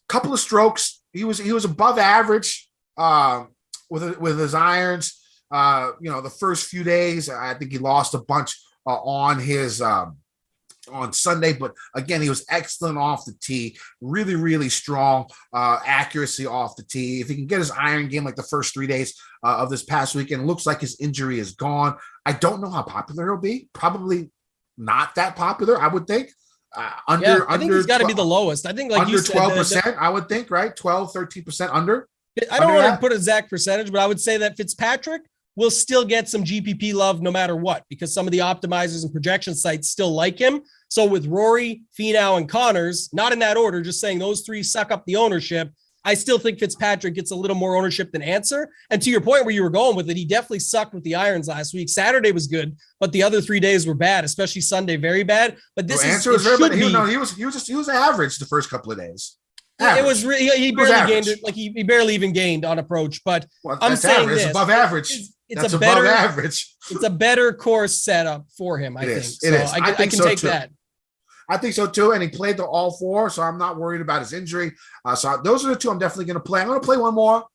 [SPEAKER 1] couple of strokes. He was above average with his irons. The first few days, I think he lost a bunch on his on Sunday, but again, he was excellent off the tee, really, really strong accuracy off the tee. If he can get his iron game like the first 3 days of this past weekend, looks like his injury is gone. I don't know how popular he'll be. Probably not that popular, I would think. I think he's got to be the lowest. I think like under 12%, I would think, right? 12, 13% under.
[SPEAKER 2] I don't want to put a exact percentage, but I would say that Fitzpatrick will still get some GPP love no matter what, because some of the optimizers and projection sites still like him. So with Rory, Finau, and Connors, not in that order, just saying those three suck up the ownership, I still think Fitzpatrick gets a little more ownership than Answer. And to your point where you were going with it, he definitely sucked with the irons last week. Saturday was good, but the other 3 days were bad, especially Sunday, very bad. But this
[SPEAKER 1] Answer was very bad. He was average the first couple of days.
[SPEAKER 2] Average. It was really, he barely gained it. Like he barely even gained on approach, but I'm saying
[SPEAKER 1] it's above average. It's above average.
[SPEAKER 2] It's a better course setup for him, I think. So I can take that.
[SPEAKER 1] I think so too. And he played all four, so I'm not worried about his injury. So those are the two I'm definitely going to play. I'm going to play one more.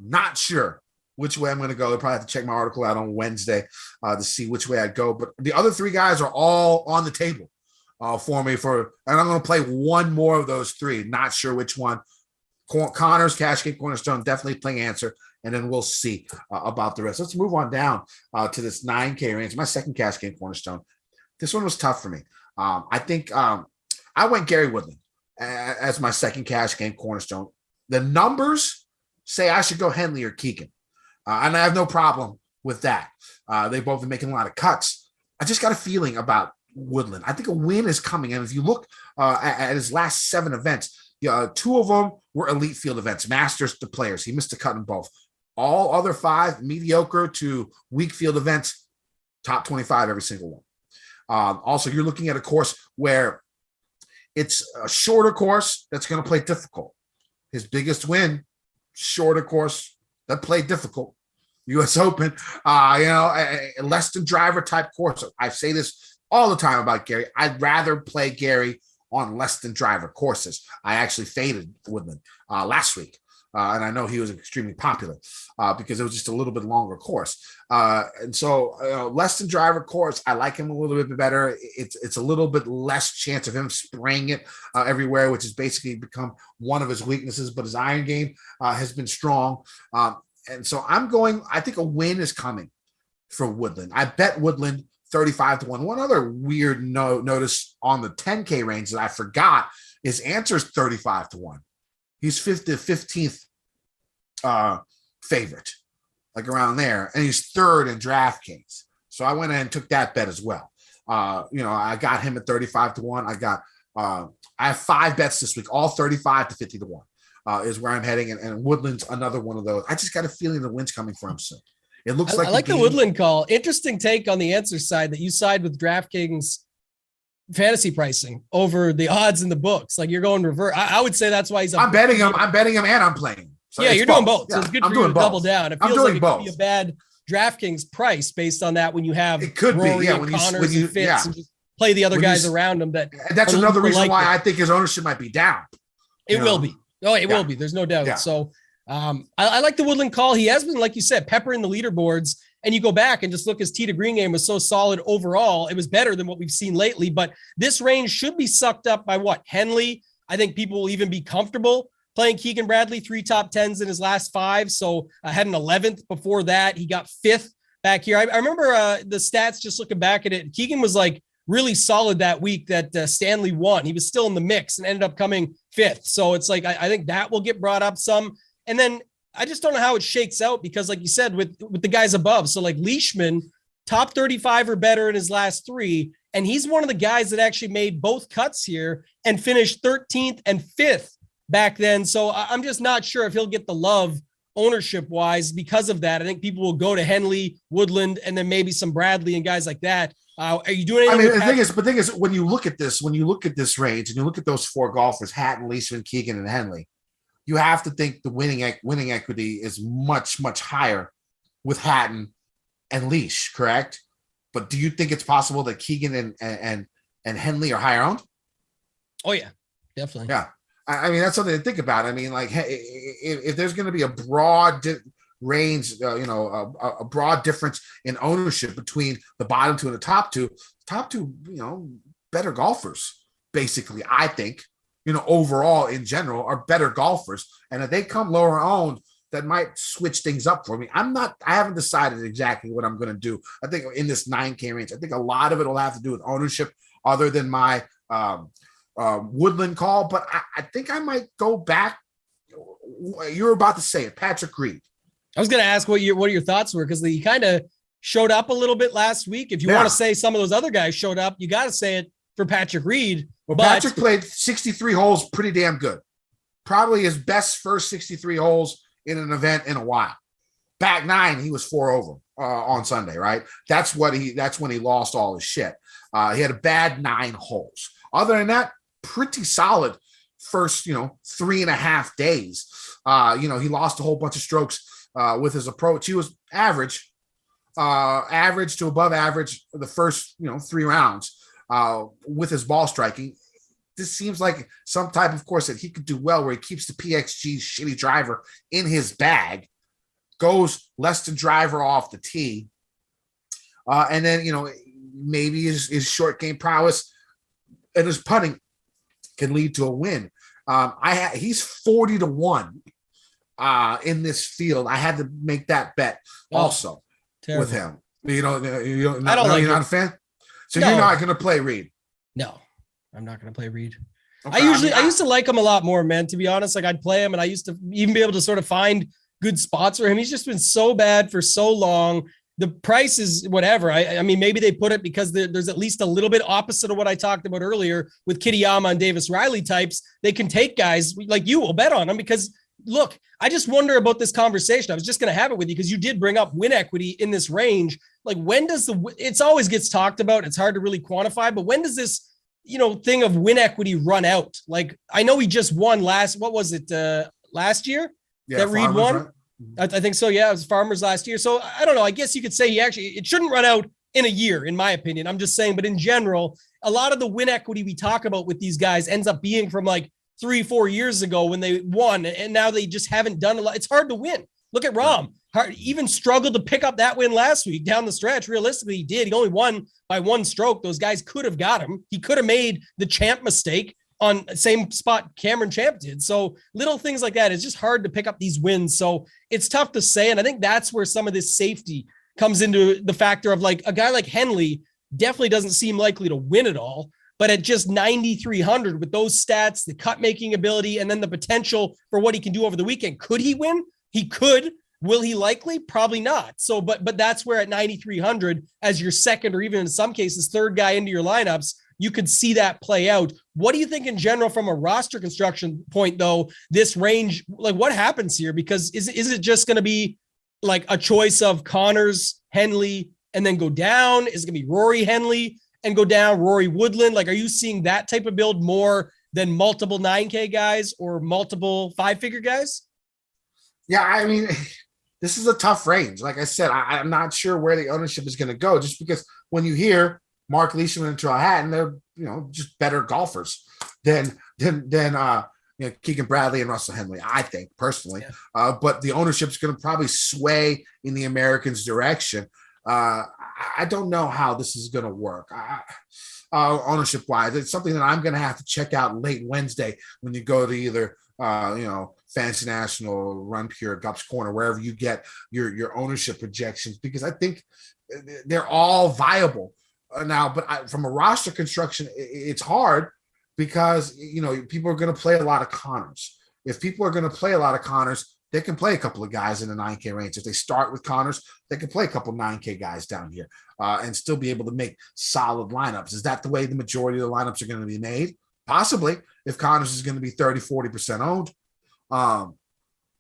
[SPEAKER 1] Not sure which way I'm going to go. I'll probably have to check my article out on Wednesday to see which way I'd go. But the other three guys are all on the table for me. And I'm going to play one more of those three. Not sure which one. Connors, Cash Game Cornerstone, definitely playing Answer. And then we'll see about the rest. Let's move on down to this 9K range. My second Cash Game Cornerstone. This one was tough for me. I think I went Gary Woodland as my second cash game cornerstone. The numbers say I should go Henley or Keegan, and I have no problem with that. They both been making a lot of cuts. I just got a feeling about Woodland. I think a win is coming, and if you look at his last 7 events, 2 of them were elite field events, Masters to Players. He missed a cut in both. All other 5 mediocre to weak field events, top 25 every single one. Also, you're looking at a course where it's a shorter course that's going to play difficult. His biggest win, shorter course that played difficult. U.S. Open, a less than driver type course. I say this all the time about Gary. I'd rather play Gary on less than driver courses. I actually faded Woodland last week. And I know he was extremely popular because it was just a little bit longer course. And so less than driver course, I like him a little bit better. It's a little bit less chance of him spraying it everywhere, which has basically become one of his weaknesses. But his iron game has been strong. And so I think a win is coming for Woodland. I bet Woodland 35-1. One other weird notice on the 10K range that I forgot is Answer's 35-1. He's 15th favorite, like around there, and he's 3rd in DraftKings. So I went in and took that bet as well. I got him at 35-1. I have 5 bets this week, all 35 to 50-1 is where I'm heading, and Woodland's another one of those. I just got a feeling the win's coming for him soon. It looks like
[SPEAKER 2] I like the Woodland call. Interesting take on the Answer side that you side with DraftKings fantasy pricing over the odds in the books. Like you're going reverse. I would say that's why he's.
[SPEAKER 1] I'm betting him and I'm playing. So
[SPEAKER 2] yeah, you're doing both. So it's good for you to double down. It feels like it
[SPEAKER 1] both.
[SPEAKER 2] could be a bad DraftKings price based on that when you have
[SPEAKER 1] it could
[SPEAKER 2] Rory
[SPEAKER 1] be, yeah,
[SPEAKER 2] and Connors and Fitz and just play the other guys around him.
[SPEAKER 1] That's another reason why I think his ownership might be down.
[SPEAKER 2] It will be. Oh, it will be. There's no doubt. Yeah. So I like the Woodland call. He has been, like you said, peppering the leaderboards. And you go back and just look, his tee to green game was so solid overall. It was better than what we've seen lately, but this range should be sucked up by what? Henley. I think people will even be comfortable playing Keegan Bradley, 3 top 10s in his last 5. So I had an 11th before that. He got 5th back here. I remember the stats, just looking back at it. Keegan was like really solid that week that Stanley won. He was still in the mix and ended up coming 5th. So it's like, I think that will get brought up some. And then I just don't know how it shakes out because, like you said, with the guys above. So like Leishman, top 35 or better in his last 3, And he's one of the guys that actually made both cuts here and finished 13th and 5th back then. So I'm just not sure if he'll get the love ownership wise because of that. I think people will go to Henley, Woodland, and then maybe some Bradley and guys like that. Are you doing anything?
[SPEAKER 1] The thing is, when you look at this range and you look at those four golfers, Hatton, Leishman, Keegan, and Henley, you have to think the winning equity is much, much higher with Hatton and Leash, correct? But do you think it's possible that Keegan and Henley are higher owned?
[SPEAKER 2] Oh yeah, definitely.
[SPEAKER 1] Yeah. I mean, that's something to think about. I mean, like, if there's going to be a broad range, a broad difference in ownership between the bottom two and the top two, better golfers, basically, I think, overall in general are better golfers. And if they come lower owned, that might switch things up for me. I haven't decided exactly what I'm going to do. I think in this 9K range, I think a lot of it will have to do with ownership other than my, Woodland call, but I think I might go back. You were about to say it, Patrick Reed.
[SPEAKER 2] I was going to ask what your thoughts were, because he kind of showed up a little bit last week. If you want to say some of those other guys showed up, you got to say it for Patrick Reed.
[SPEAKER 1] Well, Patrick played 63 holes pretty damn good. Probably his best first 63 holes in an event in a while. Back 9, he was 4 over on Sunday, right? That's when he lost all his shit. He had a bad 9 holes. Other than that, pretty solid first, 3.5 days. He lost a whole bunch of strokes with his approach. He was average to above average the first, 3 rounds with his ball striking. This seems like some type of course that he could do well, where he keeps the PXG shitty driver in his bag, goes less than driver off the tee. And then, maybe his short game prowess and his putting can lead to a win. He's 40-1 in this field. I had to make that bet also with him. You're not a fan? So no. You're not going to play Reed?
[SPEAKER 2] No, I'm not going to play Reed.
[SPEAKER 1] Okay,
[SPEAKER 2] I used to like him a lot more, man, to be honest. Like, I'd play him, and I used to even be able to sort of find good spots for him. He's just been so bad for so long. The price is whatever. I mean, maybe they put it because there's at least a little bit opposite of what I talked about earlier with Kitayama and Davis Riley types. They can take guys like you will bet on them, because look, I just wonder about this conversation. I was just going to have it with you because you did bring up win equity in this range. Like, when does it's always gets talked about. It's hard to really quantify, but when does this, thing of win equity run out? Like, I know he just won last year? Yeah, that Reed won? Right? I think so. Yeah, it was Farmers last year. So I don't know. I guess you could say it shouldn't run out in a year, in my opinion. I'm just saying, but in general, a lot of the win equity we talk about with these guys ends up being from like 3-4 years ago when they won, and now they just haven't done a lot. It's hard to win. Look at Rahm. Even struggled to pick up that win last week down the stretch. Realistically, he did. He only won by 1 stroke. Those guys could have got him. He could have made the champ mistake on same spot Cameron Champ did. So little things like that. It's just hard to pick up these wins. So it's tough to say. And I think that's where some of this safety comes into the factor of, like, a guy like Henley definitely doesn't seem likely to win it all, but at just 9,300 with those stats, the cut making ability, and then the potential for what he can do over the weekend. Could he win? He could. Will he likely? Probably not. So, but that's where at 9,300 as your second, or even in some cases, third guy into your lineups, you could see that play out. What do you think in general from a roster construction point, though, this range, like, what happens here? Because is it just going to be like a choice of Connors, Henley, and then go down? Is it going to be Rory, Henley, and go down, Rory, Woodland? Like, are you seeing that type of build more than multiple 9K guys or multiple 5-figure guys?
[SPEAKER 1] Yeah, I mean, this is a tough range. Like I said, I'm not sure where the ownership is going to go, just because when you hear Mark Leishman and Terrell Hatton, they're, just better golfers than Keegan Bradley and Russell Henley, I think, personally. Yeah. But the ownership is going to probably sway in the Americans' direction. I don't know how this is going to work. Ownership-wise, it's something that I'm going to have to check out late Wednesday when you go to either Fantasy National, Run Pure, Gups Corner, wherever you get your ownership projections, because I think they're all viable now. But from a roster construction, it's hard because people are going to play a lot of Connors. If people are going to play a lot of Connors, they can play a couple of guys in the 9K range. If they start with Connors, they can play a couple 9K guys down here and still be able to make solid lineups. Is that the way the majority of the lineups are going to be made? Possibly, if Connors is going to be 30-40% owned.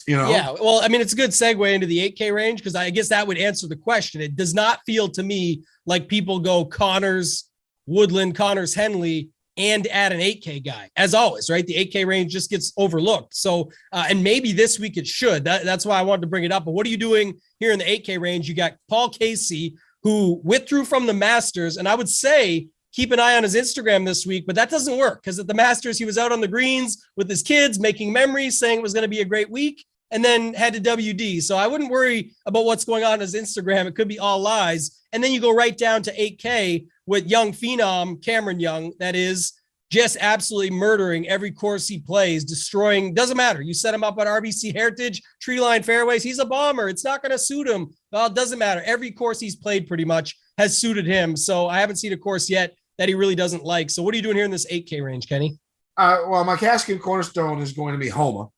[SPEAKER 2] Yeah, well, I mean, it's a good segue into the 8K range because I guess that would answer the question. It does not feel to me like people go Connors, Woodland, Connors, Henley, and add an 8K guy, as always, right? The 8K range just gets overlooked. So, and maybe this week it should. That's why I wanted to bring it up. But what are you doing here in the 8K range? You got Paul Casey, who withdrew from the Masters, and I would say keep an eye on his Instagram this week, but that doesn't work because at the Masters, he was out on the greens with his kids, making memories, saying it was going to be a great week, and then had to WD. So I wouldn't worry about what's going on his Instagram. It could be all lies. And then you go right down to 8K with young phenom, Cameron Young, that is just absolutely murdering every course he plays, destroying, doesn't matter. You set him up at RBC Heritage, tree line fairways. He's a bomber. It's not going to suit him. Well, it doesn't matter. Every course he's played pretty much has suited him. So I haven't seen a course yet that he really doesn't like. So what are you doing here in this 8K range, Kenny?
[SPEAKER 1] Well, my cash game cornerstone is going to be Homa.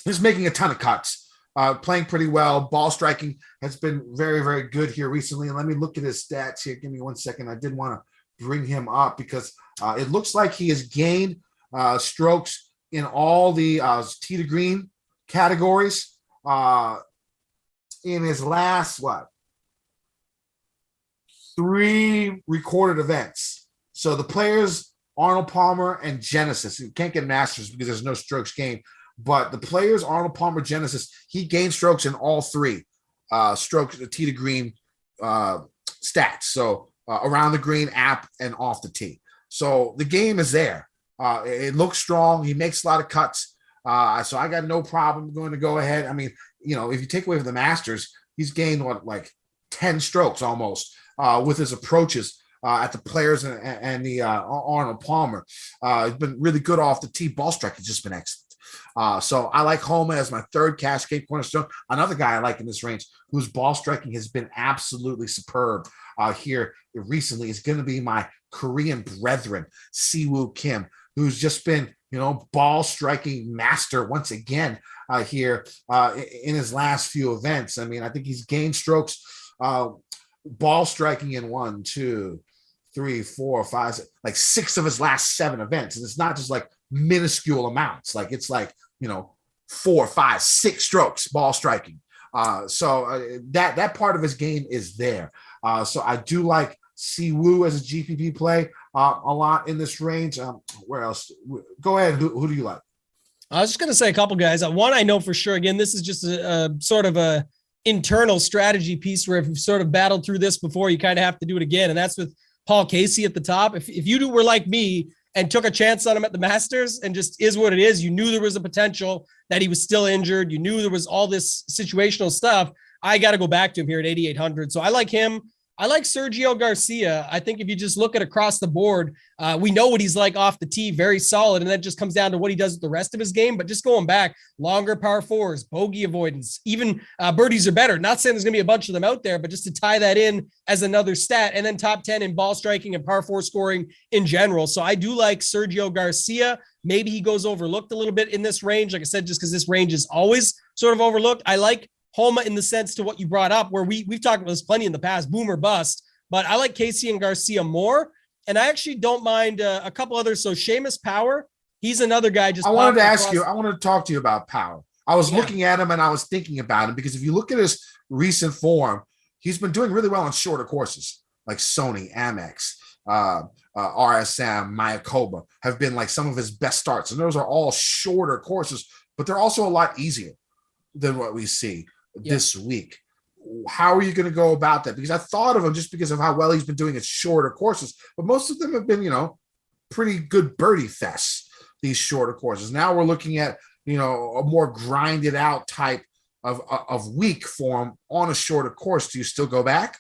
[SPEAKER 1] He's making a ton of cuts, playing pretty well. Ball striking has been very, very good here recently. And let me look at his stats here. Give me 1 second. I did want to bring him up because it looks like he has gained strokes in all the tee to green categories in his last, 3 recorded events. So the players, Arnold Palmer and Genesis, you can't get Masters because there's no strokes gained. But the players, Arnold Palmer, Genesis, he gained strokes in all 3 strokes, the tee to green stats. So around the green, app, and off the tee. So the game is there. It looks strong. He makes a lot of cuts. So I got no problem going to go ahead. I mean, if you take away from the Masters, he's gained 10 strokes almost with his approaches at the players and the Arnold Palmer. He's been really good off the tee. Ball strike has just been excellent. So I like Homa as my third cash game cornerstone. Another guy I like in this range whose ball striking has been absolutely superb here recently is going to be my Korean brethren, Siwoo Kim, who's just been, ball striking master once again here in his last few events. I mean, I think he's gained strokes, ball striking in 1, 2, 3, 4, 5, 6 of his last 7 events. And it's not just minuscule amounts. It's 4, 5, 6 strokes ball striking. So that part of his game is there. So I do like Siwoo as a GPP play a lot in this range. Where else? Go ahead. Who do you like?
[SPEAKER 2] I was just going to say a couple guys. One I know for sure. Again, this is just a sort of a internal strategy piece where if you've sort of battled through this before, you kind of have to do it again. And that's with Paul Casey at the top. If you were like me and took a chance on him at the Masters and just is what it is, you knew there was a potential that he was still injured. You knew there was all this situational stuff. I got to go back to him here at 8,800. So I like him. I like Sergio Garcia. I think if you just look at across the board, we know what he's like off the tee, very solid. And that just comes down to what he does with the rest of his game. But just going back, longer par 4s, bogey avoidance, even birdies are better. Not saying there's going to be a bunch of them out there, but just to tie that in as another stat. And then top 10 in ball striking and par 4 scoring in general. So I do like Sergio Garcia. Maybe he goes overlooked a little bit in this range. Like I said, just because this range is always sort of overlooked. I like Homa in the sense to what you brought up, where we've talked about this plenty in the past, boom or bust, but I like Casey and Garcia more. And I actually don't mind a couple others. So Seamus Power, he's another guy.
[SPEAKER 1] I wanted to talk to you about Power. I was looking at him and I was thinking about him because if you look at his recent form, he's been doing really well on shorter courses like Sony, Amex, RSM, Mayakoba have been some of his best starts. And those are all shorter courses, but they're also a lot easier than what we see this week. How are you going to go about that? Because I thought of him just because of how well he's been doing at shorter courses, but most of them have been, pretty good birdie fests, these shorter courses. Now we're looking at, a more grinded out type of week form on a shorter course. Do you still go back?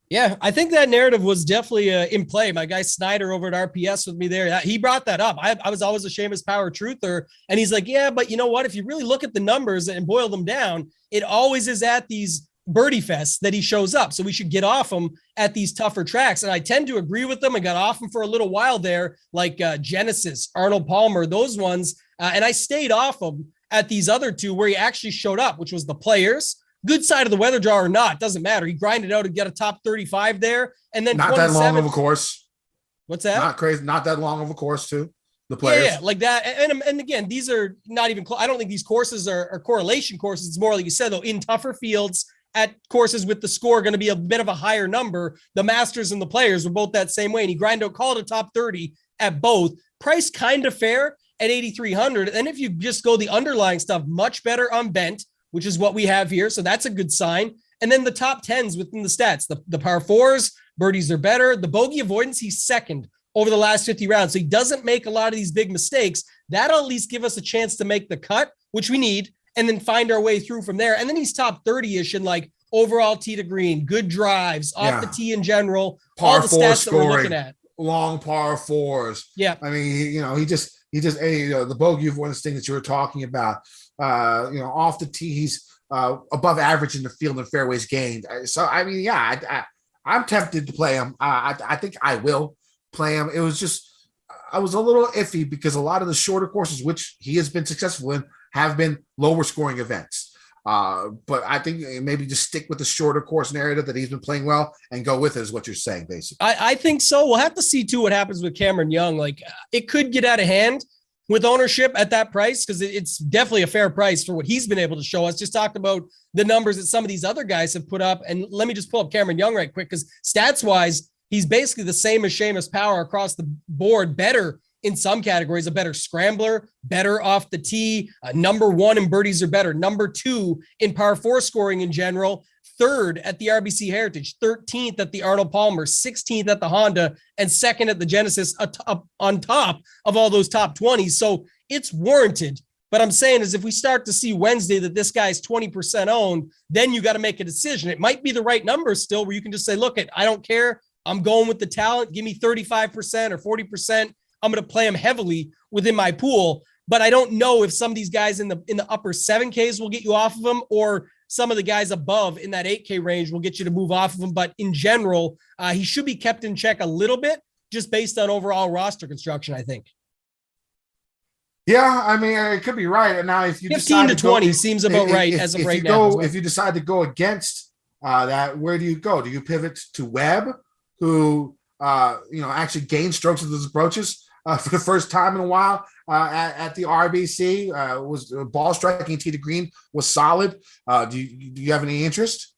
[SPEAKER 2] Yeah, I think that narrative was definitely in play. My guy Snyder over at RPS with me there, he brought that up. I was always a Seamus Power truther, and he's like, yeah, but you know what? If you really look at the numbers and boil them down, it always is at these birdie fests that he shows up. So we should get off him at these tougher tracks. And I tend to agree with them and got off him for a little while there, like Genesis, Arnold Palmer, those ones. And I stayed off them at these other two where he actually showed up, which was the Players. Good side of the weather draw or not, doesn't matter. He grinded out to get a top 35 there. And then
[SPEAKER 1] not that long of a course.
[SPEAKER 2] What's that?
[SPEAKER 1] Not crazy. Not that long of a course too. The Players.
[SPEAKER 2] Yeah, like that. And again, these are not even close. I don't think these courses are correlation courses. It's more like you said, though, in tougher fields at courses with the score going to be a bit of a higher number. The Masters and the Players were both that same way. And he grinded out, called a top 30 at both. Price kind of fair at 8,300. And if you just go the underlying stuff, much better on bent, which is what we have here. So that's a good sign. And then the top 10s within the stats, the par fours, birdies are better. The bogey avoidance, he's second over the last 50 rounds. So he doesn't make a lot of these big mistakes. That'll at least give us a chance to make the cut, which we need, and then find our way through from there. And then he's top 30-ish in like overall tee to green, good drives, off the tee in general,
[SPEAKER 1] par
[SPEAKER 2] all the
[SPEAKER 1] four
[SPEAKER 2] stats
[SPEAKER 1] scoring,
[SPEAKER 2] that we're looking at.
[SPEAKER 1] Long par fours.
[SPEAKER 2] Yeah.
[SPEAKER 1] I mean, he just the bogey avoidance thing that you were talking about, off the tee, he's above average in the field and fairways gained. So, I mean, I'm tempted to play him. I think I will play him. It was just, I was a little iffy because a lot of the shorter courses, which he has been successful in, have been lower scoring events. But I think maybe just stick with the shorter course narrative that he's been playing well and go with it is what you're saying, basically.
[SPEAKER 2] I think so. We'll have to see too what happens with Cameron Young. Like it could get out of hand with ownership at that price because it's definitely a fair price for what he's been able to show us. Just talked about the numbers that some of these other guys have put up. And let me just pull up Cameron Young right quick because stats wise, he's basically the same as Seamus Power across the board, better in some categories, a better scrambler, better off the tee, number one in birdies are better, number two in par four scoring in general, third at the RBC Heritage, 13th at the Arnold Palmer, 16th at the Honda, and second at the Genesis on top of all those top 20s. So it's warranted. But I'm saying is if we start to see Wednesday that this guy's 20% owned, then you got to make a decision. It might be the right number still where you can just say, look, I don't care. I'm going with the talent. Give me 35% or 40%. I'm going to play him heavily within my pool, but I don't know if some of these guys in the upper 7Ks will get you off of him or some of the guys above in that 8K range will get you to move off of him. But in general, he should be kept in check a little bit just based on overall roster construction, I think.
[SPEAKER 1] Yeah, I mean, it could be right. And now if you
[SPEAKER 2] 15 to 20 seems about right as of right now.
[SPEAKER 1] If you decide to go against that, where do you go? Do you pivot to Webb, who actually gained strokes with his approaches for the first time in a while at the RBC? Was ball striking tee to green was solid. Do you have any interest?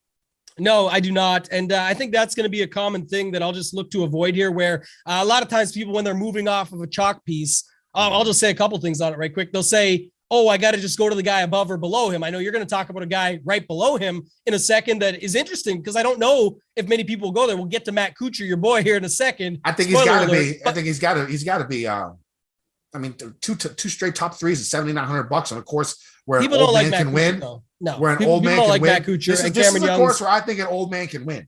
[SPEAKER 2] No, I do not. And I think that's going to be a common thing that I'll just look to avoid here, where a lot of times people, when they're moving off of a chalk piece, I'll just say a couple things on it right quick. They'll say, oh, I got to just go to the guy above or below him. I know you're going to talk about a guy right below him in a second that is interesting because I don't know if many people will go there. We'll get to Matt Kuchar, your boy, here in a second.
[SPEAKER 1] I think he's got to be. I think he's got to be. I mean, two straight top threes at $7,900 on a course where
[SPEAKER 2] people
[SPEAKER 1] an old
[SPEAKER 2] don't
[SPEAKER 1] man
[SPEAKER 2] like
[SPEAKER 1] can
[SPEAKER 2] Matt
[SPEAKER 1] win.
[SPEAKER 2] Kuchar, no,
[SPEAKER 1] where an old man
[SPEAKER 2] don't
[SPEAKER 1] can
[SPEAKER 2] like
[SPEAKER 1] win.
[SPEAKER 2] Matt Kuchar
[SPEAKER 1] This
[SPEAKER 2] and
[SPEAKER 1] is
[SPEAKER 2] Cameron
[SPEAKER 1] a
[SPEAKER 2] Young.
[SPEAKER 1] course where I think an old man can win.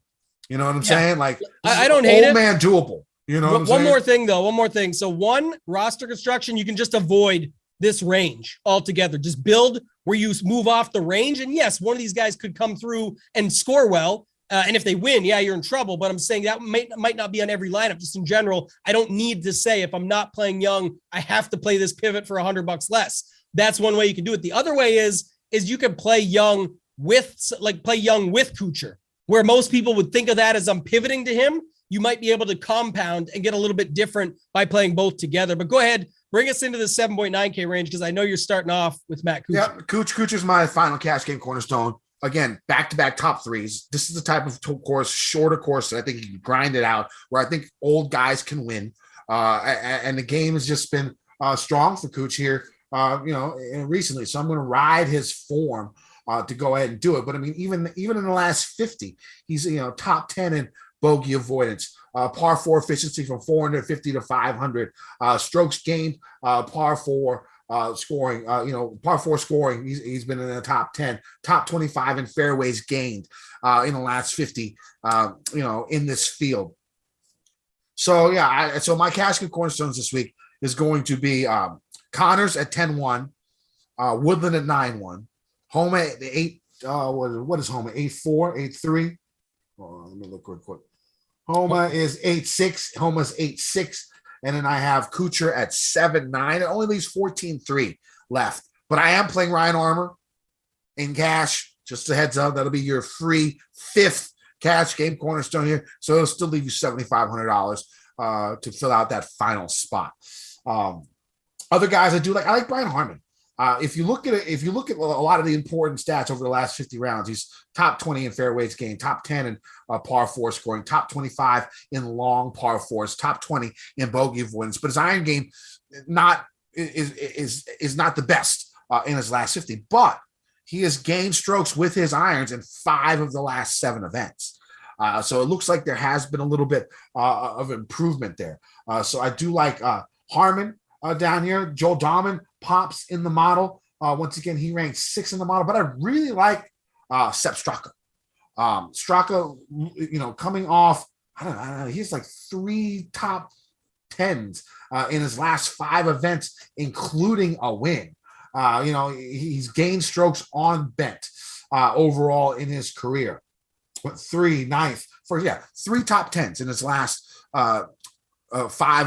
[SPEAKER 1] You know what I'm saying? Like
[SPEAKER 2] I don't hate
[SPEAKER 1] old
[SPEAKER 2] it.
[SPEAKER 1] Man doable. You know what I'm
[SPEAKER 2] saying? One more thing. So one, roster construction, you can just avoid this range altogether. Just build where you move off the range. And yes, one of these guys could come through and score well. And if they win, yeah, you're in trouble. But I'm saying that might not be on every lineup. Just in general, I don't need to say if I'm not playing Young, I have to play this pivot for $100 less. That's one way you can do it. The other way is you can play Young with Kuchar, where most people would think of that as I'm pivoting to him. You might be able to compound and get a little bit different by playing both together. But go ahead, bring us into the 7.9K range because I know you're starting off with Matt Kuchar.
[SPEAKER 1] Yeah, Kuchar's my final cash game cornerstone. Again, back-to-back top threes. This is the type of course, shorter course that I think you can grind it out, where I think old guys can win. And the game has just been strong for Kuch here, recently. So I'm going to ride his form to go ahead and do it. But I mean, even in the last 50, he's top 10 in bogey avoidance, par four efficiency from 450 to 500, strokes gained, par four scoring, par four scoring. He's been in the top 10, top 25 in fairways gained in the last 50, in this field. So yeah, so my cash game cornerstones this week is going to be Connors at 10-1, Woodland at 9-1, Homa at 8. What is Homa? 8-4, 8-3. Let me look real quick. Homa is 8-6. Homa's 8-6. And then I have Kuchar at 7-9. It only leaves 14-3 left but I am playing Ryan Armour in cash. Just a heads up, that'll be your free 5th cash game cornerstone here. So it'll still leave you $7,500 to fill out that final spot. Other guys I like Brian Harmon. If you look at a lot of the important stats over the last 50 rounds, he's top 20 in fairways gained, top 10 in par 4 scoring, top 25 in long par 4s, top 20 in bogey avoidance. But his iron game is not the best in his last 50. But he has gained strokes with his irons in 5 of the last 7 events. So it looks like there has been a little bit of improvement there. So I do like Harmon down here. Joel Dahman pops in the model. Once again, he ranks 6th in the model, but I really like Sepp Straka. Straka, coming off, I don't know, he's like 3 top 10s in his last 5 events, including a win. He's gained strokes on bent overall in his career. 3 top 10s in his last 5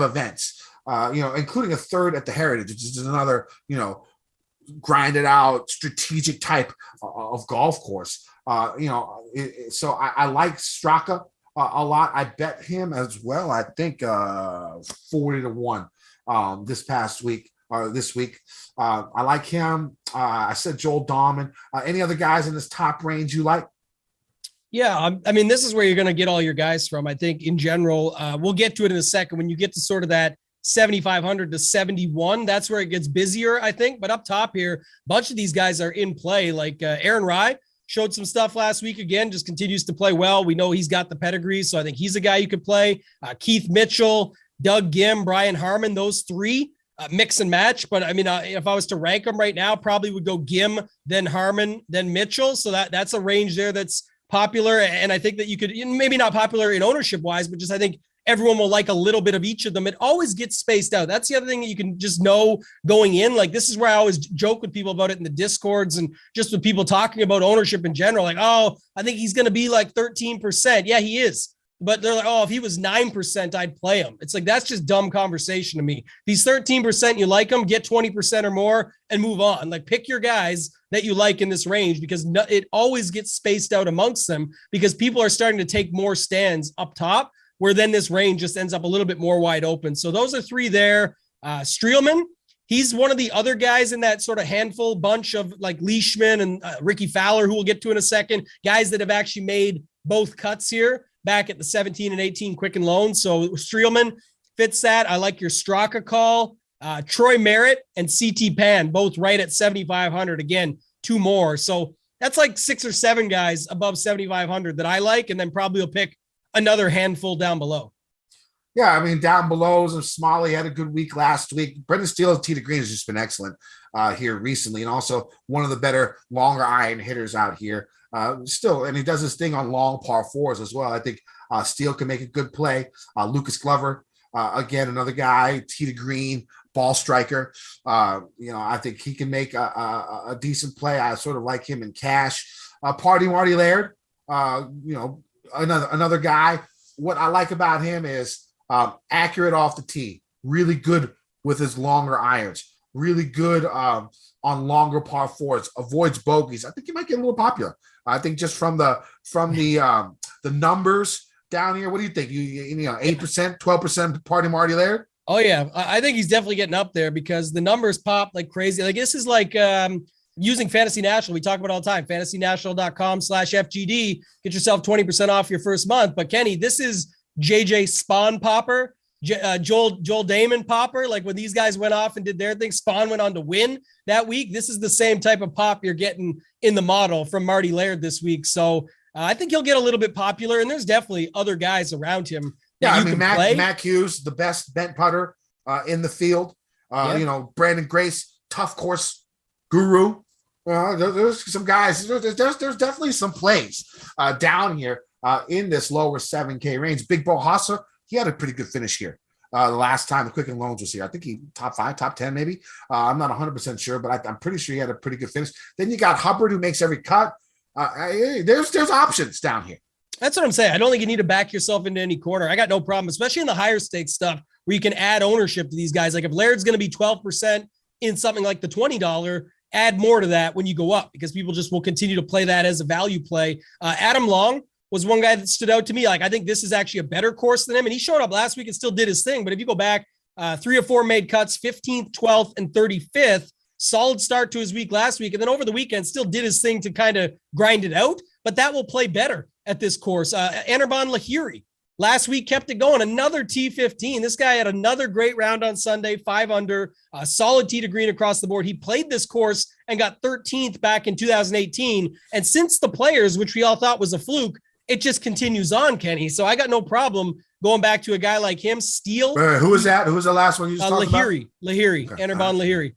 [SPEAKER 1] events. Including a 3rd at the Heritage, which is another, grinded out strategic type of golf course. So I like Straka a lot. I bet him as well. I think 40-1 this week. I like him. I said Joel Dahman. Any other guys in this top range you like?
[SPEAKER 2] Yeah, I mean, this is where you're going to get all your guys from. I think in general, we'll get to it in a second. When you get to sort of that 7,500 to 71, that's where it gets busier, I think. But up top here, a bunch of these guys are in play. Like Aaron Rye showed some stuff last week again, just continues to play well. We know he's got the pedigree, so I think he's a guy you could play. Keith Mitchell, Doug Gim, Brian Harmon, those 3 mix and match. But I mean, if I was to rank them right now, probably would go Gim, then Harmon, then Mitchell. So that's a range there that's popular. And I think that you could, maybe not popular in ownership wise, but just I think everyone will like a little bit of each of them. It always gets spaced out. That's the other thing that you can just know going in. Like, this is where I always joke with people about it in the Discords and just with people talking about ownership in general. Like, oh, I think he's going to be like 13%. Yeah, he is. But they're like, oh, if he was 9%, I'd play him. It's like, that's just dumb conversation to me. If he's 13%, you like him, get 20% or more and move on. Like, pick your guys that you like in this range, because it always gets spaced out amongst them because people are starting to take more stands up top, where then this range just ends up a little bit more wide open. So those are 3 there. Streelman, he's one of the other guys in that sort of handful bunch of like Leishman and Ricky Fowler, who we'll get to in a second, guys that have actually made both cuts here back at the 17 and 18 Quicken Loans. So Streelman fits that. I like your Straka call. Troy Merritt and CT Pan, both right at 7,500. Again, 2 more. So that's like 6 or 7 guys above 7,500 that I like, and then probably will pick another handful down below.
[SPEAKER 1] Yeah, I mean, down below, Smalley had a good week last week. Brendan Steele and Tee to Green has just been excellent here recently, and also one of the better longer iron hitters out here. And he does this thing on long par 4s as well. I think Steele can make a good play. Lucas Glover, again, another guy, Tee to Green, ball striker. I think he can make a decent play. I sort of like him in cash. Marty Laird, another guy. What I like about him is accurate off the tee, really good with his longer irons, really good on longer par 4s, avoids bogeys. I think he might get a little popular. I think just from the numbers down here. What do you think? 8%, 12% Party Marty Laird?
[SPEAKER 2] Oh yeah, I think he's definitely getting up there because the numbers pop like crazy. Like, this is like using Fantasy National. We talk about it all the time. FantasyNational.com/FGD. Get yourself 20% off your first month. But Kenny, this is JJ Spawn Popper, Joel Damon Popper. Like, when these guys went off and did their thing, Spawn went on to win that week. This is the same type of pop you're getting in the model from Marty Laird this week. So I think he'll get a little bit popular, and there's definitely other guys around him.
[SPEAKER 1] Yeah, I mean, Mac Hughes, the best bent putter in the field. Brandon Grace, tough course guru. There's some guys. There's definitely some plays down here in this lower 7K range. Big Bo Hosser, he had a pretty good finish here. The last time the Quicken Loans was here, I think he top 5, top 10, maybe. I'm not 100% sure, but I'm pretty sure he had a pretty good finish. Then you got Hubbard, who makes every cut. There's options down here.
[SPEAKER 2] That's what I'm saying. I don't think you need to back yourself into any corner. I got no problem, especially in the higher stakes stuff where you can add ownership to these guys. Like, if Laird's going to be 12% in something like the $20 add more to that when you go up because people just will continue to play that as a value play. Adam Long was one guy that stood out to me. Like, I think this is actually a better course than him. And he showed up last week and still did his thing. But if you go back, 3 or 4 made cuts, 15th, 12th, and 35th, solid start to his week last week. And then over the weekend still did his thing to kind of grind it out, but that will play better at this course. Anirban Lahiri last week kept it going. Another T15. This guy had another great round on Sunday, 5 under, solid tee to green across the board. He played this course and got 13th back in 2018. And since the Players, which we all thought was a fluke, it just continues on, Kenny. So I got no problem going back to a guy like him. Steele.
[SPEAKER 1] Who was that? Who was the last one you just talked about?
[SPEAKER 2] Lahiri,
[SPEAKER 1] Okay.
[SPEAKER 2] Anirban Lahiri.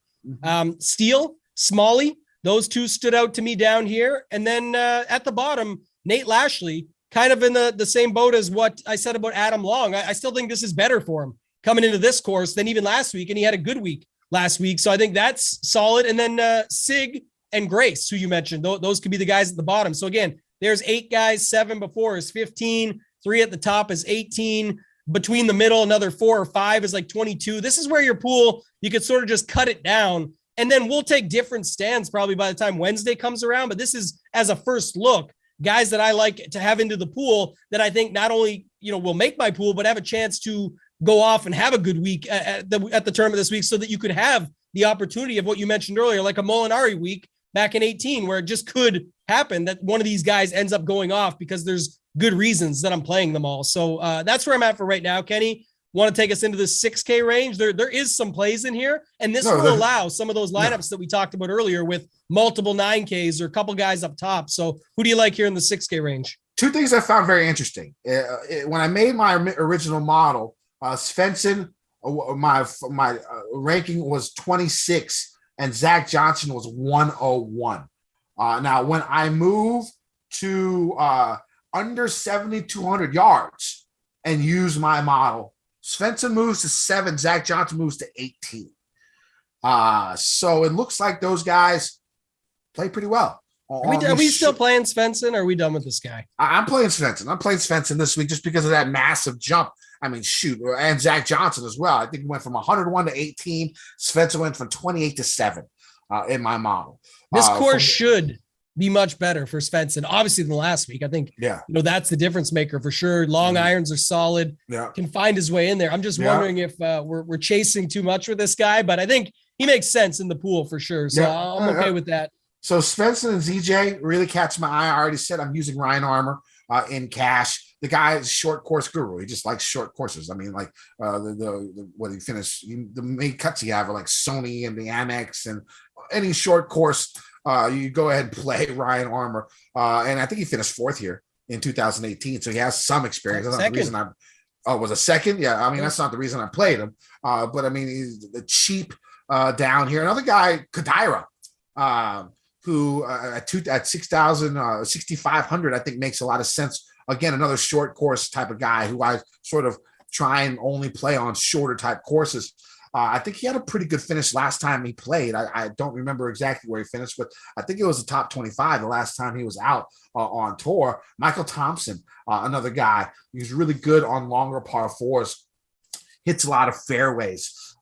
[SPEAKER 2] Steele, Smalley, those two stood out to me down here. And then at the bottom, Nate Lashley, kind of in the same boat as what I said about Adam Long. I still think this is better for him coming into this course than even last week. And he had a good week last week. So I think that's solid. And then Sig and Grace, who you mentioned, those could be the guys at the bottom. So again, there's 8 guys, 7 before is 15, 3 at the top is 18. Between the middle, another 4 or 5 is like 22. This is where your pool, you could sort of just cut it down. And then we'll take different stands probably by the time Wednesday comes around. But this is, as a first look, guys that I like to have into the pool that I think not only, will make my pool, but have a chance to go off and have a good week at the tournament this week so that you could have the opportunity of what you mentioned earlier, like a Molinari week back in 18, where it just could happen that one of these guys ends up going off because there's good reasons that I'm playing them all. So that's where I'm at for right now. Kenny, want to take us into the 6K range? There is some plays in here, and this will allow some of those lineups that we talked about earlier with multiple 9Ks or a couple guys up top. So who do you like here in the 6K range?
[SPEAKER 1] 2 things I found very interesting. When I made my original model, Svensson, my ranking was 26, and Zach Johnson was 101. Now, when I move to under 7,200 yards and use my model, Svensson moves to 7, Zach Johnson moves to 18. So it looks like those guys play pretty well.
[SPEAKER 2] Are we still playing Svensson, or are we done with this guy?
[SPEAKER 1] I'm playing Svensson. I'm playing Svensson this week just because of that massive jump. I mean, shoot, and Zach Johnson as well. I think he went from 101 to 18. Svensson went from 28 to 7 in my model.
[SPEAKER 2] This course should be much better for Svensson, obviously, than last week. I think, that's the difference maker for sure. Long irons are solid. Can find his way in there. I'm just wondering if we're chasing too much with this guy, but I think he makes sense in the pool for sure. So I'm okay with that.
[SPEAKER 1] So Svensson and ZJ really catch my eye. I already said I'm using Ryan Armour in cash. The guy is short course guru. He just likes short courses. I mean, like what he finished, the main cuts he have are like Sony and the Amex, and any short course, you go ahead and play Ryan Armour. And I think he finished 4th here in 2018. So he has some experience. That's not the reason was a second. Yeah. I mean, that's not the reason I played him. But I mean, he's the cheap down here. Another guy, Kadira, who at 6,000, 6,500, I think makes a lot of sense. Again, another short course type of guy who I sort of try and only play on shorter type courses. I think he had a pretty good finish last time he played. I don't remember exactly where he finished, but I think it was the top 25 the last time he was out on tour. Michael Thompson, another guy, he's really good on longer par 4s, hits a lot of fairways.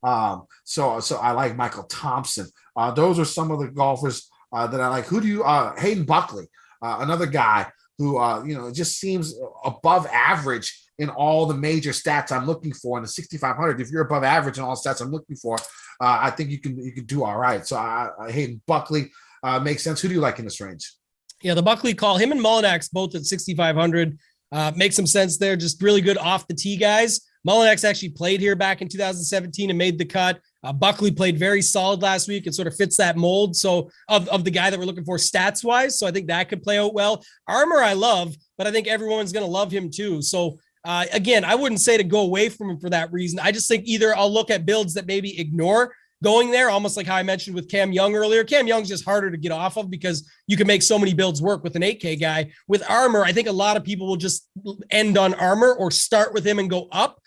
[SPEAKER 1] So I like Michael Thompson. Those are some of the golfers that I like. Who do you? Hayden Buckley, another guy who just seems above average in all the major stats I'm looking for in the 6,500. If you're above average in all stats I'm looking for, I think you can do all right. So Hayden Buckley makes sense. Who do you like in this range?
[SPEAKER 2] Yeah, the Buckley call, him and Mullinax both at 6,500 makes some sense there. Just really good off the tee guys. Mullinax actually played here back in 2017 and made the cut. Buckley played very solid last week and sort of fits that mold. So of the guy that we're looking for stats wise. So I think that could play out well. Armour I love, but I think everyone's going to love him too. So again, I wouldn't say to go away from him for that reason. I just think either I'll look at builds that maybe ignore going there, almost like how I mentioned with Cam Young earlier. Cam Young's just harder to get off of because you can make so many builds work with an 8K guy. With Armour, I think a lot of people will just end on Armour or start with him and go up.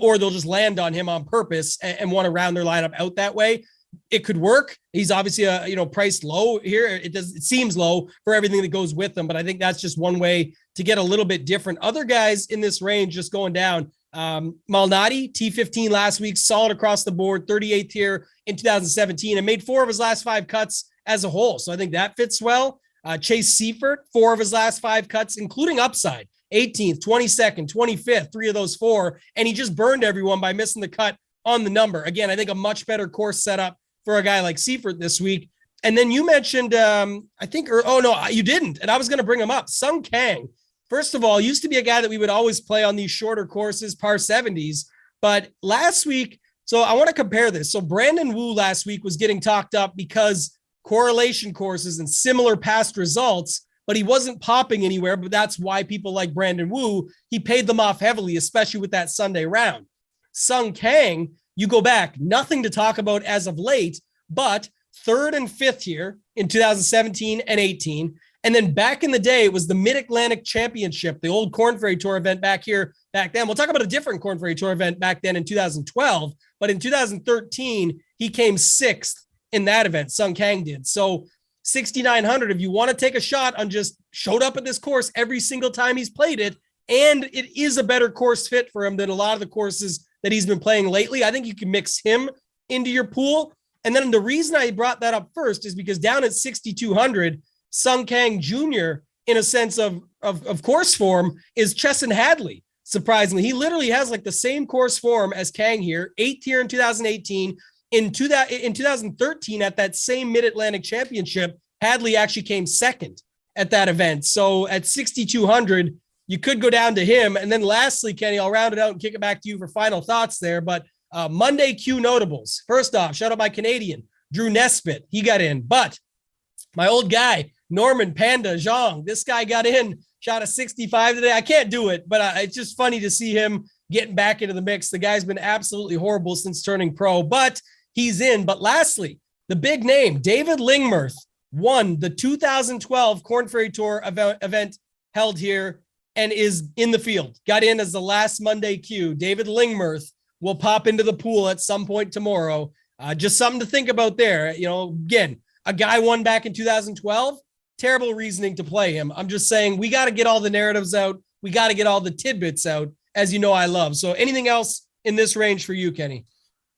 [SPEAKER 2] Or they'll just land on him on purpose and want to round their lineup out that way. It could work. He's obviously priced low here. It seems low for everything that goes with him, but I think that's just one way to get a little bit different. Other guys in this range just going down. Malnati, T15 last week, solid across the board, 38th here in 2017, and made 4 of his last 5 cuts as a whole. So I think that fits well. Chase Seifert, 4 of his last 5 cuts, including upside, 18th, 22nd, 25th, 3 of those 4, and he just burned everyone by missing the cut on the number. Again, I think a much better course setup for a guy like Seifert this week. And then you mentioned, you didn't, and I was going to bring him up, Sung Kang. First of all, used to be a guy that we would always play on these shorter courses, par 70s. But last week, so I want to compare this. So Brandon Wu last week was getting talked up because correlation courses and similar past results, but he wasn't popping anywhere. But that's why people like Brandon Wu, he paid them off heavily, especially with that Sunday round. Sung Kang, you go back, nothing to talk about as of late, but 3rd and 5th here in 2017 and 18. And then back in the day, it was the Mid-Atlantic Championship, the old Corn Ferry Tour event back then. We'll talk about a different Corn Ferry Tour event back then in 2012, but in 2013, he came 6th in that event. Sung Kang did. So 6,900, if you want to take a shot on just showed up at this course every single time he's played it, and it is a better course fit for him than a lot of the courses that he's been playing lately, I think you can mix him into your pool. And then the reason I brought that up first is because down at 6,200, Sung Kang Jr., in a sense of course form, is Chesson Hadley. Surprisingly, he literally has like the same course form as Kang here, 8th here in 2018. In 2013, at that same Mid-Atlantic Championship, Hadley actually came 2nd at that event. So at 6,200, you could go down to him. And then lastly, Kenny, I'll round it out and kick it back to you for final thoughts there. But Monday Q notables. First off, shout out my Canadian, Drew Nesbitt. He got in. But my old guy, Norman Panda Zhang, this guy got in, shot a 65 today. I can't do it, but it's just funny to see him getting back into the mix. The guy's been absolutely horrible since turning pro, but he's in. But lastly, the big name, David Lingmerth, won the 2012 Corn Ferry Tour event held here and is in the field. Got in as the last Monday Q. David Lingmerth will pop into the pool at some point tomorrow. Just something to think about there. You know, again, a guy won back in 2012. Terrible reasoning to play him. I'm just saying we got to get all the narratives out. We got to get all the tidbits out, as you know I love. So anything else in this range for you, Kenny?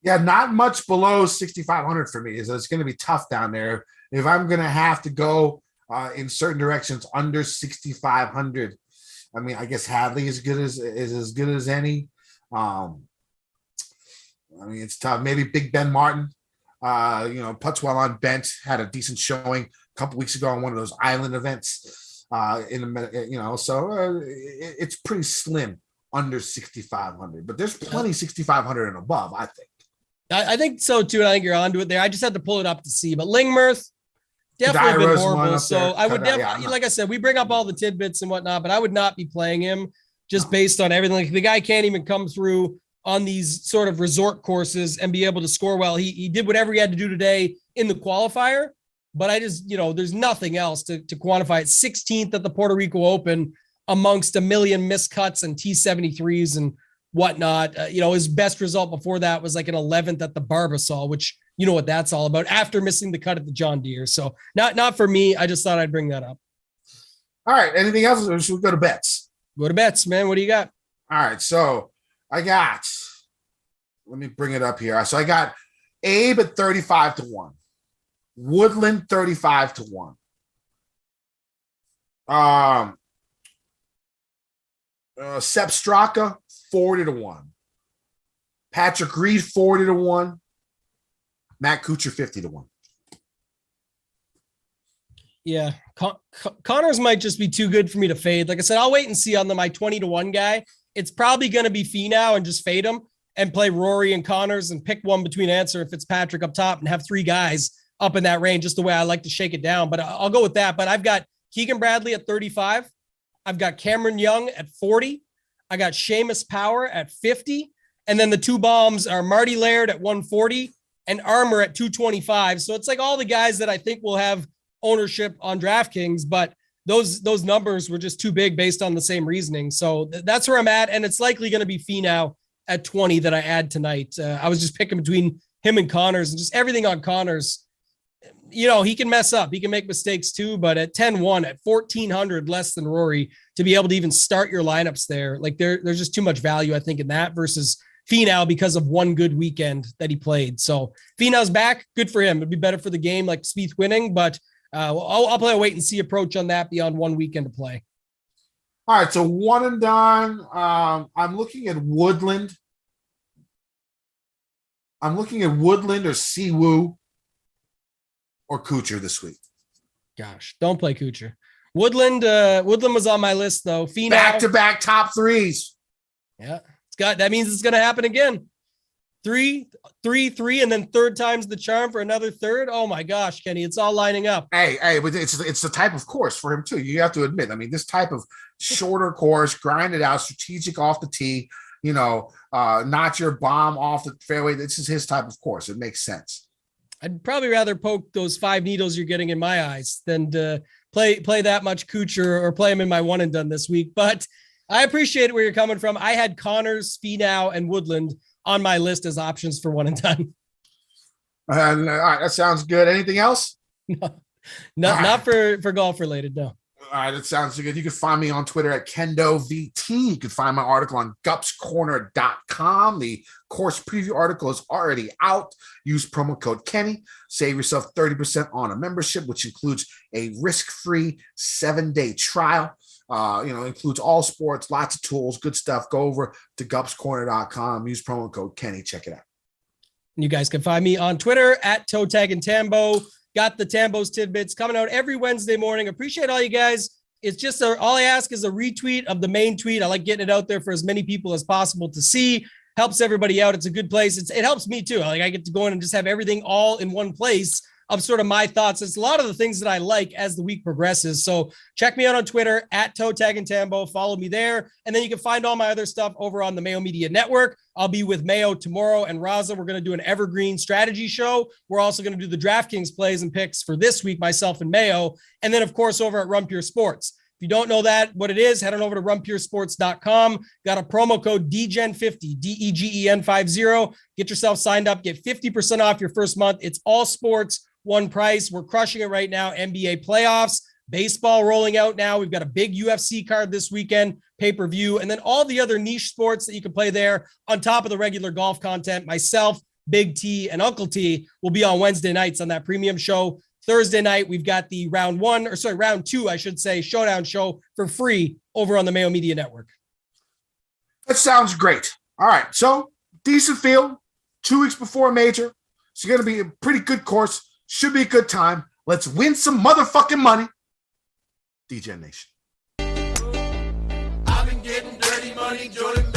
[SPEAKER 1] Yeah, not much below 6,500 for me. So it's going to be tough down there. If I'm going to have to go in certain directions under 6,500, I mean, I guess Hadley is as good as any. I mean, it's tough. Maybe Big Ben Martin. Putts well on bent, had a decent showing a couple weeks ago on one of those island events. It's pretty slim under 6,500, but there's plenty 6,500 and above, I think.
[SPEAKER 2] I think so too. And I think you're onto it there. I just had to pull it up to see, but Lingmerth definitely been horrible. So I would definitely, like I said, we bring up all the tidbits and whatnot, but I would not be playing him just based on everything. Like the guy can't even come through on these sort of resort courses and be able to score well. He did whatever he had to do today in the qualifier, but I just, there's nothing else to quantify it. 16th at the Puerto Rico Open amongst a million miscuts and T73s and whatnot. His best result before that was like an 11th at the Barbasol, which you know what that's all about after missing the cut at the John Deere. So not for me. I just thought I'd bring that up.
[SPEAKER 1] All right. Anything else? Or should we go to bets?
[SPEAKER 2] Go to bets, man. What do you got?
[SPEAKER 1] All right. So let me bring it up here. So I got Abe at 35-1, Woodland 35-1. Sepp Straka 40-1, Patrick Reed 40-1, Matt Kuchar 50-1.
[SPEAKER 2] Yeah, Connors might just be too good for me to fade. Like I said, I'll wait and see on my 20-1 guy. It's probably going to be Finau and just fade him and play Rory and Connors and pick one between Answer and Fitzpatrick up top and have 3 guys up in that range, just the way I like to shake it down. But I'll go with that. But I've got Keegan Bradley at 35. I've got Cameron Young at 40. I got Seamus Power at 50. And then the 2 bombs are Marty Laird at 140 and Armour at 225. So it's like all the guys that I think will have ownership on DraftKings, but those numbers were just too big based on the same reasoning. So that's where I'm at. And it's likely going to be Finau at 20 that I add tonight. I was just picking between him and Connors, and just everything on Connors he can mess up. He can make mistakes too, but at 10-1, at 1,400 less than Rory, to be able to even start your lineups there, like there's just too much value, I think, in that versus Finau because of one good weekend that he played. So Finau's back. Good for him. It'd be better for the game, like Spieth winning, but I'll play a wait and see approach on that beyond one weekend to play.
[SPEAKER 1] All right, so one and done. I'm looking at Woodland. I'm looking at Woodland or Siwoo or Kuchar this week.
[SPEAKER 2] Gosh, don't play Kuchar. Woodland was on my list though. Finau,
[SPEAKER 1] back-to-back top threes.
[SPEAKER 2] Yeah, that means it's going to happen again. 3, 3, and then third time's the charm for another third. Oh my gosh, Kenny, it's all lining up.
[SPEAKER 1] Hey, but it's the type of course for him too. You have to admit. I mean, this type of shorter course, grind it out, strategic off the tee. Not your bomb off the fairway. This is his type of course. It makes sense.
[SPEAKER 2] I'd probably rather poke those 5 needles you're getting in my eyes than to play that much Kuchar or play him in my one and done this week. But I appreciate where you're coming from. I had Connors, Finau, and Woodland on my list as options for one and done.
[SPEAKER 1] All right, that sounds good. Anything else?
[SPEAKER 2] No, not for golf related. No.
[SPEAKER 1] All right, that sounds good. You can find me on Twitter at KendoVT. You can find my article on gupscorner.com. The course preview article is already out. Use promo code Kenny. Save yourself 30% on a membership, which includes a risk-free 7-day trial. Includes all sports, lots of tools, good stuff. Go over to gupscorner.com. Use promo code Kenny. Check it out.
[SPEAKER 2] You guys can find me on Twitter at Toe-Tag and Tambo. Got the Tambo's Tidbits coming out every Wednesday morning. Appreciate all you guys. It's just all I ask is a retweet of the main tweet. I like getting it out there for as many people as possible to see. Helps everybody out. It's a good place. It helps me too. Like I get to go in and just have everything all in one place of sort of my thoughts. It's a lot of the things that I like as the week progresses. So check me out on Twitter at Toe-Tag and Tambo. Follow me there. And then you can find all my other stuff over on the Mayo Media Network. I'll be with Mayo tomorrow and Raza. We're going to do an evergreen strategy show. We're also going to do the DraftKings plays and picks for this week, myself and Mayo. And then of course, over at Run Pure Sports. If you don't know what it is, head on over to runpuresports.com. Got a promo code DEGEN50, DEGEN50. Get yourself signed up. Get 50% off your first month. It's all sports, one price. We're crushing it right now. NBA playoffs, baseball rolling out now. We've got a big UFC card this weekend, pay-per-view, and then all the other niche sports that you can play there on top of the regular golf content. Myself, Big T, and Uncle T will be on Wednesday nights on that premium show. Thursday night, we've got the round 2, I should say, showdown show for free over on the Mayo Media Network.
[SPEAKER 1] That sounds great. All right. So decent field, 2 weeks before a major. It's going to be a pretty good course. Should be a good time. Let's win some motherfucking money. DJ Nation.
[SPEAKER 3] I've been getting dirty money, Jordan.